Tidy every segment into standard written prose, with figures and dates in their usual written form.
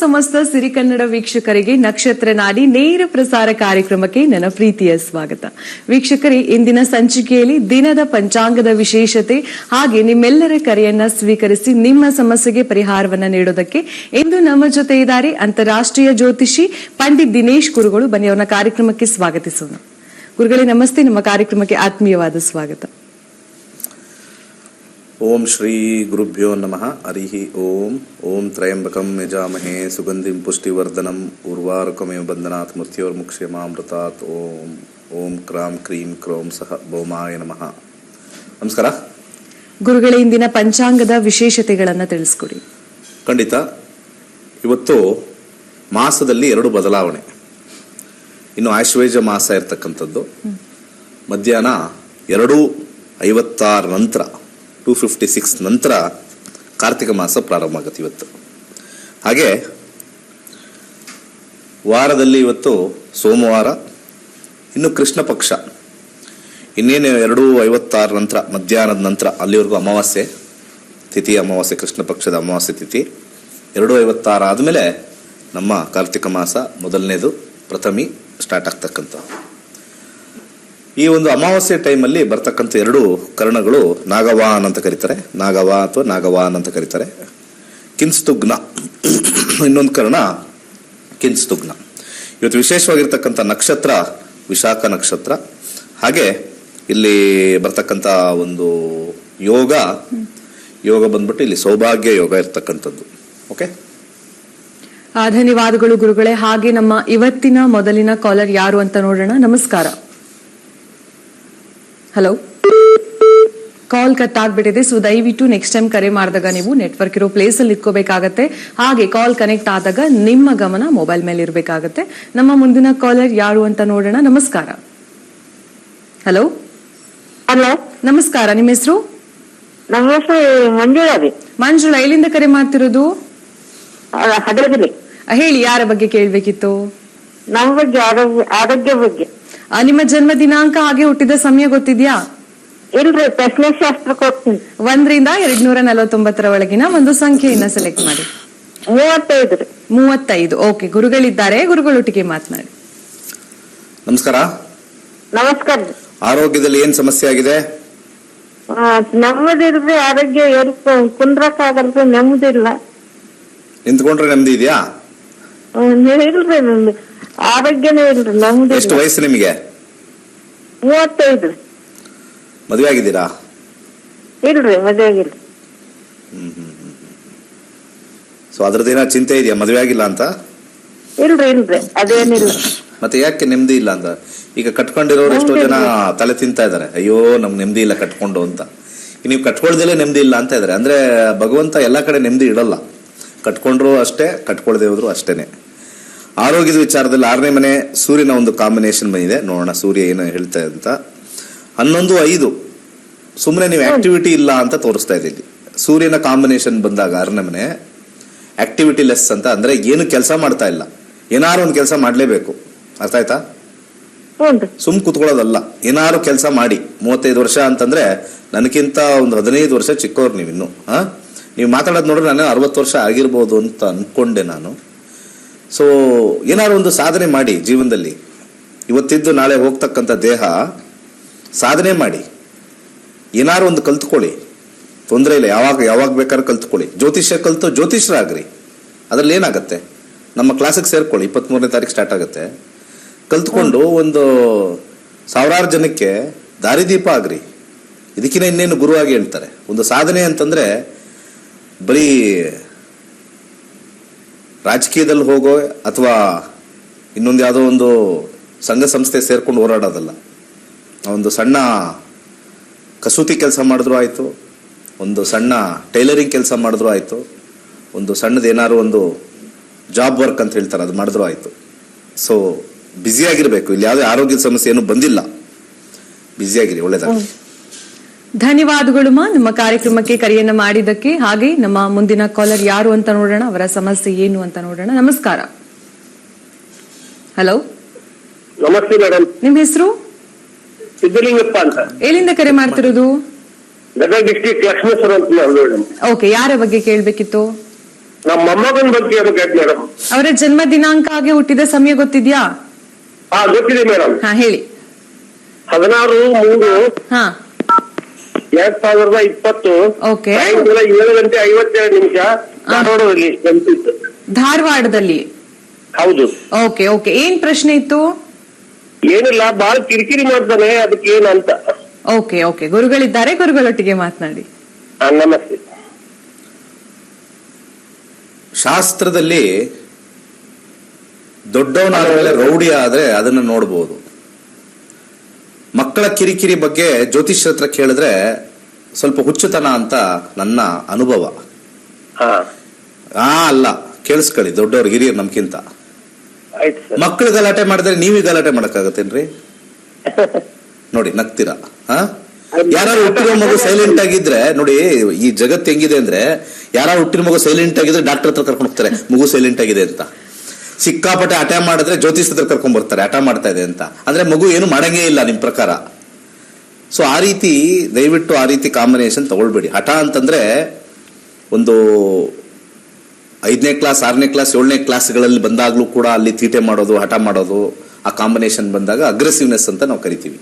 ಸಮಸ್ತ ಸಿರಿಕನ್ನಡ ವೀಕ್ಷಕರಿಗೆ ನಕ್ಷತ್ರ ನಾಡಿ ನೇರ ಪ್ರಸಾರ ಕಾರ್ಯಕ್ರಮಕ್ಕೆ ನನ್ನ ಪ್ರೀತಿಯ ಸ್ವಾಗತ. ವೀಕ್ಷಕರೇ, ಇಂದಿನ ಸಂಚಿಕೆಯಲ್ಲಿ ದಿನದ ಪಂಚಾಂಗದ ವಿಶೇಷತೆ ಹಾಗೆ ನಿಮ್ಮೆಲ್ಲರ ಕರೆಯನ್ನ ಸ್ವೀಕರಿಸಿ ನಿಮ್ಮ ಸಮಸ್ಯೆಗೆ ಪರಿಹಾರವನ್ನ ನೀಡೋದಕ್ಕೆ ಇಂದು ನಮ್ಮ ಜೊತೆ ಇದ್ದಾರೆ ಅಂತಾರಾಷ್ಟ್ರೀಯ ಜ್ಯೋತಿಷಿ ಪಂಡಿತ್ ದಿನೇಶ್ ಗುರುಗಳು. ಬನ್ನಿ ಅವರ ಕಾರ್ಯಕ್ರಮಕ್ಕೆ ಸ್ವಾಗತಿಸೋಣ. ಗುರುಗಳೇ ನಮಸ್ತೆ, ನಮ್ಮ ಕಾರ್ಯಕ್ರಮಕ್ಕೆ ಆತ್ಮೀಯವಾದ ಸ್ವಾಗತ. ಓಂ ಶ್ರೀ ಗುರುಭ್ಯೋ ನಮಃ. ಹರಿ ಓಂ. ಓಂ ತ್ರಯಂಬಕಂ ಯಜಾಮಹೇ ಸುಗಂಧಿಂ ಪುಷ್ಟಿವರ್ಧನಂ ಉರ್ವಾರುಕಮೇವ ಬಂಧನಾತ್ ಮೃತ್ಯೋರ್ಮುಕ್ಷೇಮಾಮೃತಾತ್. ಓಂ ಓಂ ಕ್ರಾಂ ಕ್ರೀಂ ಕ್ರೋಂ ಸಹ ಭೌಮಾಯ ನಮಃ. ನಮಸ್ಕಾರ ಗುರುಗಳೇ, ಇಂದಿನ ಪಂಚಾಂಗದ ವಿಶೇಷತೆಗಳನ್ನ ತಿಳಿಸ್ಕೊಡಿ. ಖಂಡಿತ. ಇವತ್ತು ಮಾಸದಲ್ಲಿ 2 ಬದಲಾವಣೆ. ಇನ್ನು ಆಶ್ವೇಜ ಮಾಸ ಇರ್ತಕ್ಕಂಥದ್ದು ಮಧ್ಯಾಹ್ನ 2:56 ನಂತರ 2:56 ನಂತರ ಕಾರ್ತಿಕ ಮಾಸ ಪ್ರಾರಂಭ ಆಗುತ್ತೆ ಇವತ್ತು. ಹಾಗೆ ವಾರದಲ್ಲಿ ಇವತ್ತು ಸೋಮವಾರ, ಇನ್ನು ಕೃಷ್ಣ ಪಕ್ಷ ಇನ್ನೇನು 2:56 ನಂತರ ಮಧ್ಯಾಹ್ನದ ನಂತರ ಅಲ್ಲಿವರೆಗೂ ಅಮಾವಾಸ್ಯೆ ತಿಥಿ, ಅಮಾವಾಸ್ಯೆ ಕೃಷ್ಣ ಪಕ್ಷದ ಅಮಾವಾಸ್ಯೆ ತಿಥಿ. 2:56 ಆದಮೇಲೆ ನಮ್ಮ ಕಾರ್ತಿಕ ಮಾಸ ಮೊದಲನೇದು ಪ್ರಥಮಿ ಸ್ಟಾರ್ಟ್ ಆಗ್ತಕ್ಕಂಥ. ಈ ಒಂದು ಅಮಾವಾಸ್ಯೆ ಟೈಮಲ್ಲಿ ಬರ್ತಕ್ಕಂಥ 2 ಕರ್ಣಗಳು ನಾಗವಾನ್ ಅಂತ ಕರೀತಾರೆ, ನಾಗವಾನ್ ಅಂತ ಕರೀತಾರೆ. ಕಿನ್ಸ್ತುಗ್ನ ಇನ್ನೊಂದು ಕರ್ಣ ಕಿನ್ಸ್ತುಗ್ನ. ಇವತ್ತು ವಿಶೇಷವಾಗಿರ್ತಕ್ಕಂಥ ನಕ್ಷತ್ರ ವಿಶಾಖ ನಕ್ಷತ್ರ. ಹಾಗೆ ಇಲ್ಲಿ ಬರ್ತಕ್ಕಂಥ ಒಂದು ಯೋಗ ಬಂದ್ಬಿಟ್ಟು ಇಲ್ಲಿ ಸೌಭಾಗ್ಯ ಯೋಗ ಇರ್ತಕ್ಕಂಥದ್ದು. ಓಕೆ, ಧನ್ಯವಾದಗಳು ಗುರುಗಳೇ. ಹಾಗೆ ನಮ್ಮ ಇವತ್ತಿನ ಮೊದಲಿನ ಕಾಲರ್ ಯಾರು ಅಂತ ನೋಡೋಣ. ನಮಸ್ಕಾರ. ಹಲೋ, ಕಾಲ್ ಕಟ್ ಆಗ್ಬಿಟ್ಟಿದೆ. ಸೊ ದಯವಿಟ್ಟು ನೆಕ್ಸ್ಟ್ ಟೈಮ್ ಕರೆ ಮಾಡಿದಾಗ ನೀವು ನೆಟ್ವರ್ಕ್ ಇರೋ ಪ್ಲೇಸ್ ಅಲ್ಲಿ ಇಟ್ಕೋಬೇಕಾಗತ್ತೆ. ಹಾಗೆ ಕಾಲ್ ಕನೆಕ್ಟ್ ಆದಾಗ ನಿಮ್ಮ ಗಮನ ಮೊಬೈಲ್ ಮೇಲೆ ಇರಬೇಕಾಗತ್ತೆ. ನಮ್ಮ ಮುಂದಿನ ಕಾಲರ್ ಯಾರು ಅಂತ ನೋಡೋಣ. ನಮಸ್ಕಾರ. ಹಲೋ ಹಲೋ, ನಮಸ್ಕಾರ. ನಿಮ್ಮ ಹೆಸರು? ನಮ್ಮ ಹೆಸರು ಮಂಜುಳಾ. ಮಂಜುಳಾ, ಎಲ್ಲಿಂದ ಕರೆ ಮಾಡ್ತಿರೋದು? ಹಡಗಲಿ. ಹೇಳಿ, ಯಾರ ಬಗ್ಗೆ ಕೇಳ್ಬೇಕಿತ್ತು? ನಮ್ಮ ಬಗ್ಗೆ, ಆರೋಗ್ಯ ಬಗ್ಗೆ. ನಿಮ್ಮ ಜನ್ಮ ದಿನಾಂಕ ಹಾಗೆ ಹುಟ್ಟಿದ ಸಮಯ ಗೊತ್ತಿದ್ಯಾ? ಇಲ್ರಿ, ಪ್ರಶ್ನೆ ಶಾಸ್ತ್ರಕ್ಕೆ ಹೋಗ್ತೀನಿ. 1 ರಿಂದ 249 ಒಳಗಿನ ಒಂದು ಸಂಖ್ಯೆಯನ್ನ ಸೆಲೆಕ್ಟ್ ಮಾಡಿ. 35 ರೀ. 35. ಓಕೆ, ಗುರುಗಳಿದ್ದಾರೆ, ಗುರುಗಳೊಟ್ಟಿಗೆ ಮಾತನಾಡಿ. ನಮಸ್ಕಾರ. ನಮಸ್ಕಾರ. ಆರೋಗ್ಯದಲ್ಲಿ ಏನ್ ಸಮಸ್ಯೆ ಆಗಿದೆ? ನೆಮ್ಮದಿಲ್ರಿ, ಆರೋಗ್ಯ ಕುಂದ್ರಕ್ ಆಗಲ್ರಿ, ನೆಮ್ಮದಿಲ್ಲ. ನಿಂತ್ಕೊಂಡ್ರೆ ನೆಮ್ಮದಿ ಇದೆಯಾ? ಇಲ್ರಿ, ನಂದು ಆರೋಗ್ಯನೇ ಇಲ್ರಿ, ನೆಮ್ಮದಿ. ಎಷ್ಟು ವಯಸ್ಸು ನಿಮಗೆ? 35 ರೀ. ಮದುವೆ ಆಗಿದ್ದೀರಾ? ಇಲ್ರಿ, ಮದುವೆ ಆಗಿಲ್ಲ. ಸೊ ಅದ್ರದ್ದೇನ ಚಿಂತೆ ಇದೆಯಾ ಮದುವೆ ಆಗಿಲ್ಲ ಅಂತ? ಇಲ್ರಿ, ಅದೇನಿಲ್ಲ. ಮತ್ತೆ ಯಾಕೆ ನೆಮ್ಮದಿ ಇಲ್ಲ ಅಂತ? ಈಗ ಕಟ್ಕೊಂಡಿರೋರು ಎಷ್ಟೋ ಜನ ತಲೆ ತಿಂತಾ ಇದಾರೆ, ಅಯ್ಯೋ ನಮ್ಗೆ ನೆಮ್ಮದಿ ಇಲ್ಲ ಕಟ್ಕೊಂಡು ಅಂತ. ನೀವು ಕಟ್ಕೊಳ್ದಲೇ ನೆಮ್ಮದಿ ಇಲ್ಲ ಅಂತ ಇದಾರೆ ಅಂದ್ರೆ ಭಗವಂತ ಎಲ್ಲಾ ಕಡೆ ನೆಮ್ಮದಿ ಇಡಲ್ಲ. ಕಟ್ಕೊಂಡ್ರು ಅಷ್ಟೇ, ಕಟ್ಕೊಳ್ದೆ ಹೋದ್ರು ಅಷ್ಟೇನೆ. ಆರೋಗ್ಯದ ವಿಚಾರದಲ್ಲಿ 6ನೇ ಮನೆ ಸೂರ್ಯನ ಒಂದು ಕಾಂಬಿನೇಷನ್ ಬಂದಿದೆ. ನೋಡೋಣ ಸೂರ್ಯ ಏನು ಹೇಳ್ತಾ ಅಂತ. 11-5 ಸುಮ್ಮನೆ ನೀವು ಆಕ್ಟಿವಿಟಿ ಇಲ್ಲ ಅಂತ ತೋರಿಸ್ತಾ ಇದ್ದೀವಿ. ಸೂರ್ಯನ ಕಾಂಬಿನೇಷನ್ ಬಂದಾಗ 6ನೇ ಮನೆ ಆಕ್ಟಿವಿಟಿ ಲೆಸ್ ಅಂತ, ಅಂದ್ರೆ ಏನು ಕೆಲಸ ಮಾಡ್ತಾ ಇಲ್ಲ, ಏನಾರು ಒಂದು ಕೆಲಸ ಮಾಡ್ಲೇಬೇಕು. ಅರ್ಥ ಆಯ್ತಾ? ಸುಮ್ ಕುತ್ಕೊಳ್ಳೋದಲ್ಲ, ಏನಾರು ಕೆಲಸ ಮಾಡಿ. 35 ವರ್ಷ ಅಂತಂದ್ರೆ ನನಗಿಂತ ಒಂದು 15 ವರ್ಷ ಚಿಕ್ಕವ್ರು ನೀವಿನ್ನು. ನೀವು ಮಾತಾಡೋದು ನೋಡ್ರೆ ನಾನು 60 ವರ್ಷ ಆಗಿರ್ಬೋದು ಅಂತ ಅನ್ಕೊಂಡೆ ನಾನು. ಸೊ ಏನಾರು ಒಂದು ಸಾಧನೆ ಮಾಡಿ ಜೀವನದಲ್ಲಿ. ಇವತ್ತಿದ್ದು ನಾಳೆ ಹೋಗ್ತಕ್ಕಂಥ ದೇಹ, ಸಾಧನೆ ಮಾಡಿ, ಏನಾರು ಒಂದು ಕಲ್ತ್ಕೊಳ್ಳಿ, ತೊಂದರೆ ಇಲ್ಲ. ಯಾವಾಗ ಬೇಕಾದ್ರೆ ಕಲ್ತ್ಕೊಳ್ಳಿ. ಜ್ಯೋತಿಷ್ಯ ಕಲ್ತು ಜ್ಯೋತಿಷ್ಯರಾಗ್ರಿ, ಅದ್ರಲ್ಲಿ ಏನಾಗತ್ತೆ? ನಮ್ಮ ಕ್ಲಾಸಿಗೆ ಸೇರ್ಕೊಳ್ಳಿ, 23ನೇ ತಾರೀಕು ಸ್ಟಾರ್ಟ್ ಆಗುತ್ತೆ. ಕಲ್ತ್ಕೊಂಡು ಒಂದು 1000 ಜನಕ್ಕೆ ದಾರಿದೀಪ ಆಗ್ರಿ. ಇದಕ್ಕಿಂತ ಇನ್ನೇನು ಗುರುವಾಗಿ ಹೇಳ್ತಾರೆ. ಒಂದು ಸಾಧನೆ ಅಂತಂದ್ರೆ ಬರೀ ರಾಜಕೀಯದಲ್ಲಿ ಹೋಗೋ ಅಥವಾ ಇನ್ನೊಂದು ಯಾವುದೋ ಒಂದು ಸಂಘ ಸಂಸ್ಥೆ ಸೇರ್ಕೊಂಡು ಹೋರಾಡೋದಲ್ಲ. ಒಂದು ಸಣ್ಣ ಕಸೂತಿ ಕೆಲಸ ಮಾಡಿದ್ರು ಆಯಿತು, ಒಂದು ಸಣ್ಣ ಟೈಲರಿಂಗ್ ಕೆಲಸ ಮಾಡಿದ್ರು ಆಯಿತು, ಒಂದು ಸಣ್ಣದು ಏನಾದ್ರು ಒಂದು ಜಾಬ್ ವರ್ಕ್ ಅಂತ ಹೇಳ್ತಾರೆ, ಅದು ಮಾಡಿದ್ರು ಆಯಿತು. ಸೊ ಬ್ಯುಸಿಯಾಗಿರ್ಬೇಕು. ಇಲ್ಲಿ ಯಾವುದೇ ಆರೋಗ್ಯದ ಸಮಸ್ಯೆ ಏನು ಬಂದಿಲ್ಲ, ಬ್ಯುಸಿಯಾಗಿರಿ, ಒಳ್ಳೇದಾಗಿ. ಧನ್ಯವಾದಗಳು ನಮ್ಮ ಕಾರ್ಯಕ್ರಮಕ್ಕೆ ಕರೆಯನ್ನ ಮಾಡಿದ್ದಕ್ಕೆ. ಹಾಗೆ ನಮ್ಮ ಮುಂದಿನ ಕಾಲರ್ ಯಾರು ಅಂತ ನೋಡೋಣ, ಅವರ ಸಮಸ್ಯೆ ಏನು ಅಂತ ನೋಡೋಣ. ನಮಸ್ಕಾರ. ಹಲೋ, ನಮಸ್ತೆ ಮೇಡಮ್. ನಿಮ್ಮ ಹೆಸರು? ಸಿದ್ದಲಿಂಗಪ್ಪ ಅಂತ. ಎಲ್ಲಿಂದ ಕರೆ ಮಾಡ್ತಿರೋದು? ಗದಗ ಡಿಸ್ಟ್ರಿಕ್ಟ್ ಲಕ್ಷ್ಮೇಶ್ವರ ಅಂತ ಮೇಡಮ್. ಓಕೆ, ಯಾರ ಬಗ್ಗೆ ಕೇಳ್ಬೇಕಿತ್ತು? ನಮ್ಮ ಮೊಮ್ಮಗನ ಬಗ್ಗೆ ಬೇಕಾಯ್ತು ಮೇಡಮ್. ಅವರ ಜನ್ಮ ದಿನಾಂಕ ಹಾಗೆ ಹುಟ್ಟಿದ ಸಮಯ ಗೊತ್ತಿದ್ಯಾ? ಹಾ ಗೊತ್ತಿದೆ ಮೇಡಮ್. ಹಾ ಹೇಳಿ. 16/3/2020 ಹಾ ಓಕೆ. ಸಾಯಂಕಾಲ 7:52 ಧಾರವಾಡದಲ್ಲಿ ಜನಿಸಿದ್ದು. ಧಾರವಾಡದಲ್ಲಿ? ಹೌದು. Okay okay. ಏನ್ ಪ್ರಶ್ನೆ ಇತ್ತು? ಏನಿಲ್ಲ, ಬಾಳ ಕಿರಿಕಿರಿ ಮಾಡ್ತಾನೆ, ಅದಕ್ಕೆ ಏನಂತ. Okay okay. ಗುರುಗಳಿದ್ದಾರೆ, ಗುರುಗಳೊಟ್ಟಿಗೆ ಮಾತನಾಡಿ. ನಮಸ್ತೆ. ಶಾಸ್ತ್ರದಲ್ಲಿ ದೊಡ್ಡವನಾದ ಮೇಲೆ ರೌಡಿ ಆದ್ರೆ ಅದನ್ನ ನೋಡ್ಬೋದು. ಮಕ್ಕಳ ಕಿರಿಕಿರಿ ಬಗ್ಗೆ ಜ್ಯೋತಿಷ್ಯ ಹತ್ರ ಕೇಳಿದ್ರೆ ಸ್ವಲ್ಪ ಹುಚ್ಚುತನ ಅಂತ ನನ್ನ ಅನುಭವ. ಅಲ್ಲ, ಕೇಳಿಸ್ಕೊಳ್ಳಿ, ದೊಡ್ಡವ್ರು ಹಿರಿಯರು ನಮ್ಗಿಂತ. ಮಕ್ಕಳು ಗಲಾಟೆ ಮಾಡಿದ್ರೆ ನೀವೇ ಗಲಾಟೆ ಮಾಡಕ್ಕಾಗತ್ತೇನ್ರಿ? ನೋಡಿ ನಗ್ತೀರಾ. ಯಾರು ಹುಟ್ಟಿರೋ ಮಗು ಸೈಲೆಂಟ್ ಆಗಿದ್ರೆ ನೋಡಿ, ಈ ಜಗತ್ತು ಹೆಂಗಿದೆ ಅಂದ್ರೆ, ಯಾರು ಹುಟ್ಟಿರೋ ಮಗು ಸೈಲೆಂಟ್ ಆಗಿದ್ರೆ ಡಾಕ್ಟರ್ ಹತ್ರ ಕರ್ಕೊಂಡು ಹೋಗ್ತಾರೆ ಮಗು ಸೈಲೆಂಟ್ ಆಗಿದೆ ಅಂತ. ಸಿಕ್ಕಾಪಟ್ಟೆ ಹಠ ಮಾಡಿದ್ರೆ ಜ್ಯೋತಿಷ್ ಹತ್ರ ಕರ್ಕೊಂಡ್ ಬರ್ತಾರೆ ಹಠ ಮಾಡ್ತಾ ಇದೆ ಅಂತ. ಅಂದ್ರೆ ಮಗು ಏನು ಮಾಡಂಗೇ ಇಲ್ಲ ನಿಮ್ ಪ್ರಕಾರ. ಸೊ ಆ ರೀತಿ ದಯವಿಟ್ಟು ಆ ರೀತಿ ಕಾಂಬಿನೇಷನ್ ತಗೊಳ್ಬೇಡಿ. ಹಠ ಅಂತಂದ್ರೆ ಒಂದು 5ನೇ ಕ್ಲಾಸ್ 6ನೇ ಕ್ಲಾಸ್ 7ನೇ ಕ್ಲಾಸ್ಗಳಲ್ಲಿ ಬಂದಾಗ್ಲೂ ಕೂಡ ಅಲ್ಲಿ ತೀಟೆ ಮಾಡೋದು, ಹಠ ಮಾಡೋದು, ಆ ಕಾಂಬಿನೇಷನ್ ಬಂದಾಗ ಅಗ್ರೆಸಿವ್ನೆಸ್ ಅಂತ ನಾವು ಕರಿತೀವಿ.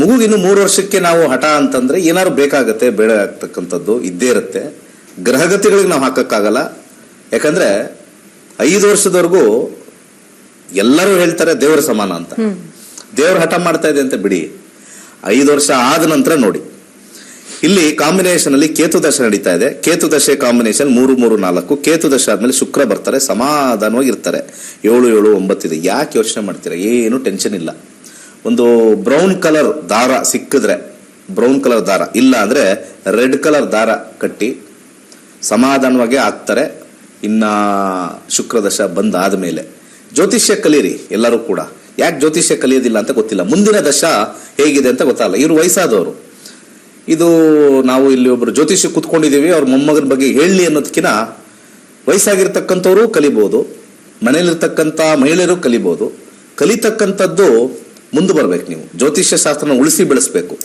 ಮಗುಗೆ ಇನ್ನು 3 ವರ್ಷಕ್ಕೆ ನಾವು ಹಠ ಅಂತಂದ್ರೆ ಏನಾದ್ರು ಬೇಕಾಗತ್ತೆ, ಬೇಡ ಆಗ್ತಕ್ಕಂಥದ್ದು ಇದ್ದೇ ಇರುತ್ತೆ. ಗ್ರಹಗತಿಗಳಿಗೆ ನಾವು ಹಾಕಕ್ಕಾಗಲ್ಲ. ಯಾಕಂದ್ರೆ 5 ವರ್ಷದವರೆಗೂ ಎಲ್ಲರೂ ಹೇಳ್ತಾರೆ ದೇವರ ಸಮಾನ ಅಂತ. ದೇವ್ರ ಹಠ ಮಾಡ್ತಾ ಇದೆ ಅಂತ ಬಿಡಿ, 5 ವರ್ಷ ಆದ ನಂತರ ನೋಡಿ. ಇಲ್ಲಿ ಕಾಂಬಿನೇಷನ್ ಅಲ್ಲಿ ಕೇತು ದಶೆ ನಡೀತಾ ಇದೆ. ಕೇತು ದಶೆ ಕಾಂಬಿನೇಷನ್ 3-3-4. ಕೇತು ದಶೆ ಆದ್ಮೇಲೆ ಶುಕ್ರ ಬರ್ತಾರೆ, ಸಮಾಧಾನವಾಗಿ ಇರ್ತಾರೆ. 7-7-9 ಇದೆ. ಯಾಕೆ ಯೋಚನೆ ಮಾಡ್ತೀರಾ? ಏನು ಟೆನ್ಷನ್ ಇಲ್ಲ. ಒಂದು ಬ್ರೌನ್ ಕಲರ್ ದಾರ ಸಿಕ್ಕಿದ್ರೆ, ಬ್ರೌನ್ ಕಲರ್ ದಾರ ಇಲ್ಲ ಅಂದ್ರೆ ರೆಡ್ ಕಲರ್ ದಾರ ಕಟ್ಟಿ ಸಮಾಧಾನವಾಗಿ ಆಗ್ತಾರೆ. ಇನ್ನ ಶುಕ್ರ ದಶ ಬಂದಾದ ಮೇಲೆ ಜ್ಯೋತಿಷ್ಯ ಕಲೀರಿ ಎಲ್ಲರೂ ಕೂಡ. ಯಾಕೆ ಜ್ಯೋತಿಷ್ಯ ಕಲಿಯೋದಿಲ್ಲ ಅಂತ ಗೊತ್ತಿಲ್ಲ. ಮುಂದಿನ ದಶ ಹೇಗಿದೆ ಅಂತ ಗೊತ್ತಾಗಲ್ಲ. ಇವರು ವಯಸ್ಸಾದವರು. ಇದು ನಾವು ಇಲ್ಲಿ ಒಬ್ರು ಜ್ಯೋತಿಷ್ಯ ಕುತ್ಕೊಂಡಿದೀವಿ, ಅವ್ರ ಮೊಮ್ಮಗನ ಬಗ್ಗೆ ಹೇಳಿ ಅನ್ನೋದಕ್ಕಿಂತ ವಯಸ್ಸಾಗಿರ್ತಕ್ಕಂಥವ್ರು ಕಲಿಬಹುದು, ಮನೇಲಿರ್ತಕ್ಕಂಥ ಮಹಿಳೆಯರು ಕಲಿಬಹುದು. ಕಲಿತಕ್ಕಂಥದ್ದು ಮುಂದೆ ಬರ್ಬೇಕು. ನೀವು ಜ್ಯೋತಿಷ್ಯ ಶಾಸ್ತ್ರನ ಉಳಿಸಿ ಬೆಳೆಸ್ಬೇಕು.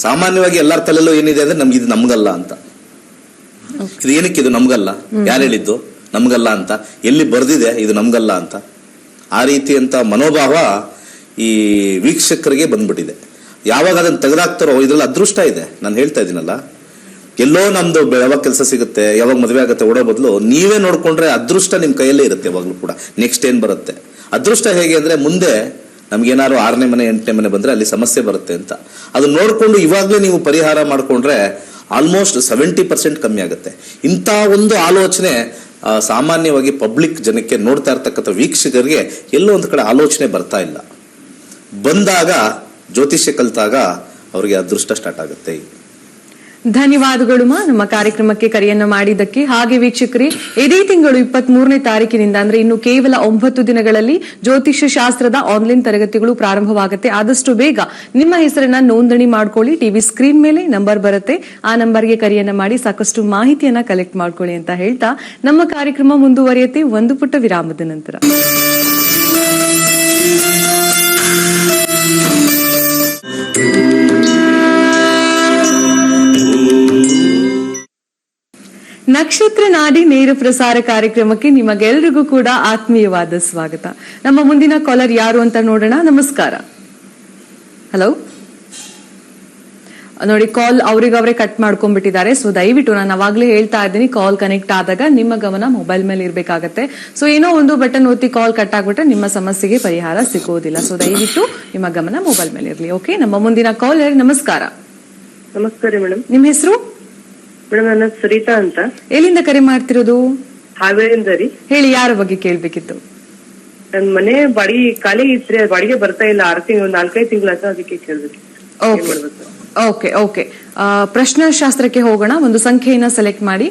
ಸಾಮಾನ್ಯವಾಗಿ ಎಲ್ಲರ ತಲೆಯಲ್ಲೂ ಏನಿದೆ ಅಂದ್ರೆ ನಮ್ಗೆ ಇದು ನಮ್ಗಲ್ಲ ಅಂತ. ಇದು ಏನಕ್ಕೆ ಇದು ನಮ್ಗಲ್ಲ? ಯಾರು ಹೇಳಿದ್ದು ನಮ್ಗಲ್ಲ ಅಂತ? ಎಲ್ಲಿ ಬರ್ದಿದೆ ಇದು ನಮ್ಗಲ್ಲ ಅಂತ? ಆ ರೀತಿ ಅಂತ ಮನೋಭಾವ ಈ ವೀಕ್ಷಕರಿಗೆ ಬಂದ್ಬಿಟ್ಟಿದೆ. ಯಾವಾಗ ಅದನ್ನ ತೆಗೆದಾಕ್ತಾರೋ ಇದ್ರಲ್ಲಿ ಅದೃಷ್ಟ ಇದೆ. ನಾನು ಹೇಳ್ತಾ ಇದ್ದೀನಲ್ಲ, ಎಲ್ಲೋ ನಮ್ದು ಯಾವಾಗ ಕೆಲಸ ಸಿಗುತ್ತೆ, ಯಾವಾಗ ಮದುವೆ ಆಗುತ್ತೆ ಓಡೋ ಬದಲು ನೀವೇ ನೋಡ್ಕೊಂಡ್ರೆ ಅದೃಷ್ಟ ನಿಮ್ ಕೈಯಲ್ಲೇ ಇರುತ್ತೆ ಯಾವಾಗ್ಲೂ ಕೂಡ. ನೆಕ್ಸ್ಟ್ ಏನ್ ಬರುತ್ತೆ ಅದೃಷ್ಟ ಹೇಗೆ ಅಂದ್ರೆ, ಮುಂದೆ ನಮ್ಗೇನಾದ್ರು 6ನೇ ಮನೆ 8ನೇ ಮನೆ ಬಂದ್ರೆ ಅಲ್ಲಿ ಸಮಸ್ಯೆ ಬರುತ್ತೆ ಅಂತ ಅದನ್ನ ನೋಡ್ಕೊಂಡು ಇವಾಗ್ಲೇ ನೀವು ಪರಿಹಾರ ಮಾಡ್ಕೊಂಡ್ರೆ ಆಲ್ಮೋಸ್ಟ್ 70% ಕಮ್ಮಿ ಆಗುತ್ತೆ. ಇಂಥ ಒಂದು ಆಲೋಚನೆ ಸಾಮಾನ್ಯವಾಗಿ ಪಬ್ಲಿಕ್ ಜನಕ್ಕೆ, ನೋಡ್ತಾ ಇರ್ತಕ್ಕಂಥ ವೀಕ್ಷಕರಿಗೆ ಎಲ್ಲೋ ಒಂದು ಕಡೆ ಆಲೋಚನೆ ಬರ್ತಾ ಇಲ್ಲ. ಬಂದಾಗ ಜ್ಯೋತಿಷ್ಯ ಕಲಿತಾಗ ಅವರಿಗೆ ಅದೃಷ್ಟ ಸ್ಟಾರ್ಟ್ ಆಗುತ್ತೆ. ಧನ್ಯವಾದಗಳು ನಮ್ಮ ಕಾರ್ಯಕ್ರಮಕ್ಕೆ ಕರೆಯನ್ನ ಮಾಡಿದ್ದಕ್ಕೆ. ಹಾಗೆ ವೀಕ್ಷಕರೇ, ಇದೇ ತಿಂಗಳು 23ನೇ ತಾರೀಕಿನಿಂದ ಅಂದ್ರೆ ಇನ್ನು ಕೇವಲ 9 ದಿನಗಳಲ್ಲಿ ಜ್ಯೋತಿಷ್ಯ ಶಾಸ್ತ್ರದ ಆನ್ಲೈನ್ ತರಗತಿಗಳು ಪ್ರಾರಂಭವಾಗುತ್ತೆ. ಆದಷ್ಟು ಬೇಗ ನಿಮ್ಮ ಹೆಸರನ್ನ ನೋಂದಣಿ ಮಾಡ್ಕೊಳ್ಳಿ. ಟಿವಿ ಸ್ಕ್ರೀನ್ ಮೇಲೆ ನಂಬರ್ ಬರುತ್ತೆ, ಆ ನಂಬರ್ಗೆ ಕರೆಯನ್ನ ಮಾಡಿ ಸಾಕಷ್ಟು ಮಾಹಿತಿಯನ್ನ ಕಲೆಕ್ಟ್ ಮಾಡ್ಕೊಳ್ಳಿ ಅಂತ ಹೇಳ್ತಾ ನಮ್ಮ ಕಾರ್ಯಕ್ರಮ ಮುಂದುವರಿಯುತ್ತೆ ಒಂದು ಪುಟ್ಟ ವಿರಾಮದ ನಂತರ. ನಕ್ಷತ್ರ ನಾಡಿ ನೇರ ಪ್ರಸಾರ ಕಾರ್ಯಕ್ರಮಕ್ಕೆ ನಿಮಗೆಲ್ಲರಿಗೂ ಕೂಡ ಆತ್ಮೀಯವಾದ ಸ್ವಾಗತ. ನಮ್ಮ ಮುಂದಿನ ಕಾಲರ್ ಯಾರು ಅಂತ ನೋಡೋಣ. ನಮಸ್ಕಾರ. ಹಲೋ. ನೋಡಿ, ಕಾಲ್ ಅವರಿಗವರೇ ಕಟ್ ಮಾಡ್ಕೊಂಡ್ಬಿಟ್ಟಿದ್ದಾರೆ. ಸೊ ದಯವಿಟ್ಟು ನಾನು ಅವಾಗ್ಲೇ ಹೇಳ್ತಾ ಇದ್ದೀನಿ, ಕಾಲ್ ಕನೆಕ್ಟ್ ಆದಾಗ ನಿಮ್ಮ ಗಮನ ಮೊಬೈಲ್ ಮೇಲೆ ಇರ್ಬೇಕಾಗತ್ತೆ. ಸೊ ಏನೋ ಒಂದು ಬಟನ್ ಒತ್ತಿ ಕಾಲ್ ಕಟ್ ಆಗ್ಬಿಟ್ರೆ ನಿಮ್ಮ ಸಮಸ್ಯೆಗೆ ಪರಿಹಾರ ಸಿಗೋದಿಲ್ಲ. ಸೊ ದಯವಿಟ್ಟು ನಿಮ್ಮ ಗಮನ ಮೊಬೈಲ್ ಮೇಲೆ ಇರ್ಲಿ. ಓಕೆ, ನಮ್ಮ ಮುಂದಿನ ಕಾಲರ್. ನಮಸ್ಕಾರ. ನಮಸ್ಕಾರ ಮೇಡಮ್. ನಿಮ್ಮ ಹೆಸರು? ಮೇಡಮ್ ನನ್ನ ಸುರೀತಾ ಅಂತ. ಎಲ್ಲಿಂದ ಕರೆ ಮಾಡ್ತಿರೋದು? ಹಾವೇರಿಯಿಂದ ರೀ. ಹೇಳಿ, ಯಾರ ಬಗ್ಗೆ ಕೇಳ್ಬೇಕಿತ್ತು? ನನ್ ಮನೆ ಬಾಡಿಗೆ ಖಾಲಿ ಇತ್ರಿ, ಬಾಡಿಗೆ ಬರ್ತಾ ಇಲ್ಲ. 4-5 ತಿಂಗಳಾಯ್ತು, ಅದಕ್ಕೆ ಕೇಳ್ಬೇಕು. Okay okay. ಪ್ರಶ್ನಾಶಾಸ್ತ್ರಕ್ಕೆ ಹೋಗೋಣ. ಒಂದು ಸಂಖ್ಯೆಯನ್ನ ಸೆಲೆಕ್ಟ್ ಮಾಡಿ.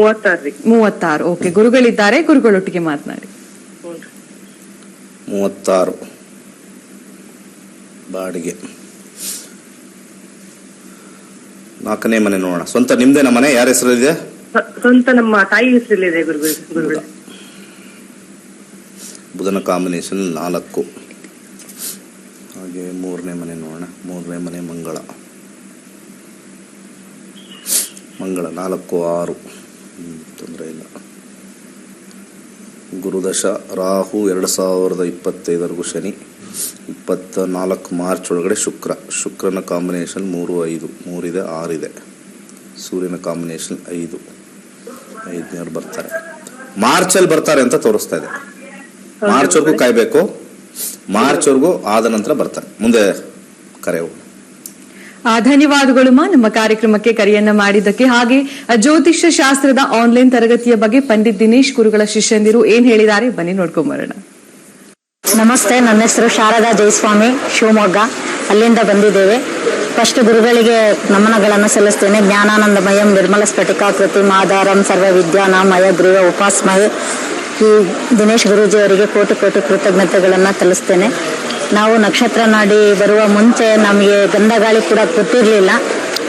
36 ರೀ. 36. ಓಕೆ, ಗುರುಗಳಿದ್ದಾರೆ, ಗುರುಗಳೊಟ್ಟಿಗೆ ಮಾತನಾಡಿ. 36 ಬಾಡಿಗೆ. 4ನೇ ಮನೆ ನೋಡೋಣ. ಸ್ವಂತ ನಿಮ್ದೇನ ಮನೆ? ಯಾರ ಹೆಸರಲ್ಲಿದೆ? ಸ್ವಂತ ನಮ್ಮ ತಾಯಿ ಹೆಸರಲ್ಲಿದೆ ಗುರುಗಳು. ಬುಧನ ಕಾಂಬಿನೇಷನ್ 4. ಹಾಗೆ 3ನೇ ಮನೆ ನೋಡೋಣ. 3ನೇ ಮನೆ ಮಂಗಳ. 4, 6. ತೊಂದರೆ ಇಲ್ಲ. ಗುರುದಶ ರಾಹು 2025 ಶನಿ, 24 ಮಾರ್ಚ್ ಒಳಗಡೆ ಶುಕ್ರನ ಕಾಂಬಿನೇಷನ್ 3, 5, 3 ಇದೆ, 6 ಇದೆ. ಸೂರ್ಯನ ಕಾಂಬಿನೇಷನ್ 5 ಬರ್ತಾರೆ. ಮಾರ್ಚಲ್ಲಿ ಬರ್ತಾರೆ ಅಂತ ತೋರಿಸ್ತಾ ಇದೆ. ಮಾರ್ಚ್ವರೆಗೂ ಕಾಯ್ಬೇಕು. ಮಾರ್ಚ್ವರೆಗೂ ಆದ ನಂತರ ಬರ್ತಾರೆ. ಮುಂದೆ ಕರೆ ಹೋಗಿ. ಧನ್ಯವಾದಗಳು ನಮ್ಮ ಕಾರ್ಯಕ್ರಮಕ್ಕೆ ಕರೆಯನ್ನ ಮಾಡಿದ್ದಕ್ಕೆ. ಹಾಗೆ ಜ್ಯೋತಿಷ್ಯ ಶಾಸ್ತ್ರದ ಆನ್ಲೈನ್ ತರಗತಿಯ ಬಗ್ಗೆ ಪಂಡಿತ್ ದಿನೇಶ್ ಗುರುಗಳ ಶಿಷ್ಯಂದಿರು ಏನ್ ಹೇಳಿದ್ದಾರೆ ಬನ್ನಿ ನೋಡ್ಕೊಂಬರೋಣ. ನಮಸ್ತೆ, ನನ್ನ ಹೆಸರು ಶಾರದಾ ಜಯಸ್ವಾಮಿ, ಶಿವಮೊಗ್ಗ. ಅಲ್ಲಿಂದ ಬಂದಿದ್ದೇವೆ. ಫಸ್ಟ್ ಗುರುಗಳಿಗೆ ನಮನಗಳನ್ನು ಸಲ್ಲಿಸ್ತೇನೆ. ಜ್ಞಾನಾನಂದಮಯಂ ನಿರ್ಮಲ ಸ್ಫಟಿಕಾಕೃತಿ ಮಾಧಾರಂ ಸರ್ವ ವಿದ್ಯಾನಾಮಯ ಗೃಹ ಉಪಾಸ್ಮಯ ಈ ದಿನೇಶ್ ಗುರೂಜಿ ಅವರಿಗೆ ಕೋಟಿ ಕೋಟಿ ಕೃತಜ್ಞತೆಗಳನ್ನು ಸಲ್ಲಿಸ್ತೇನೆ. ನಾವು ನಕ್ಷತ್ರ ನಾಡಿ ಬರುವ ಮುಂಚೆ ನಮಗೆ ಗಂಧಗಾಳಿ ಕೂಡ ಗೊತ್ತಿರಲಿಲ್ಲ.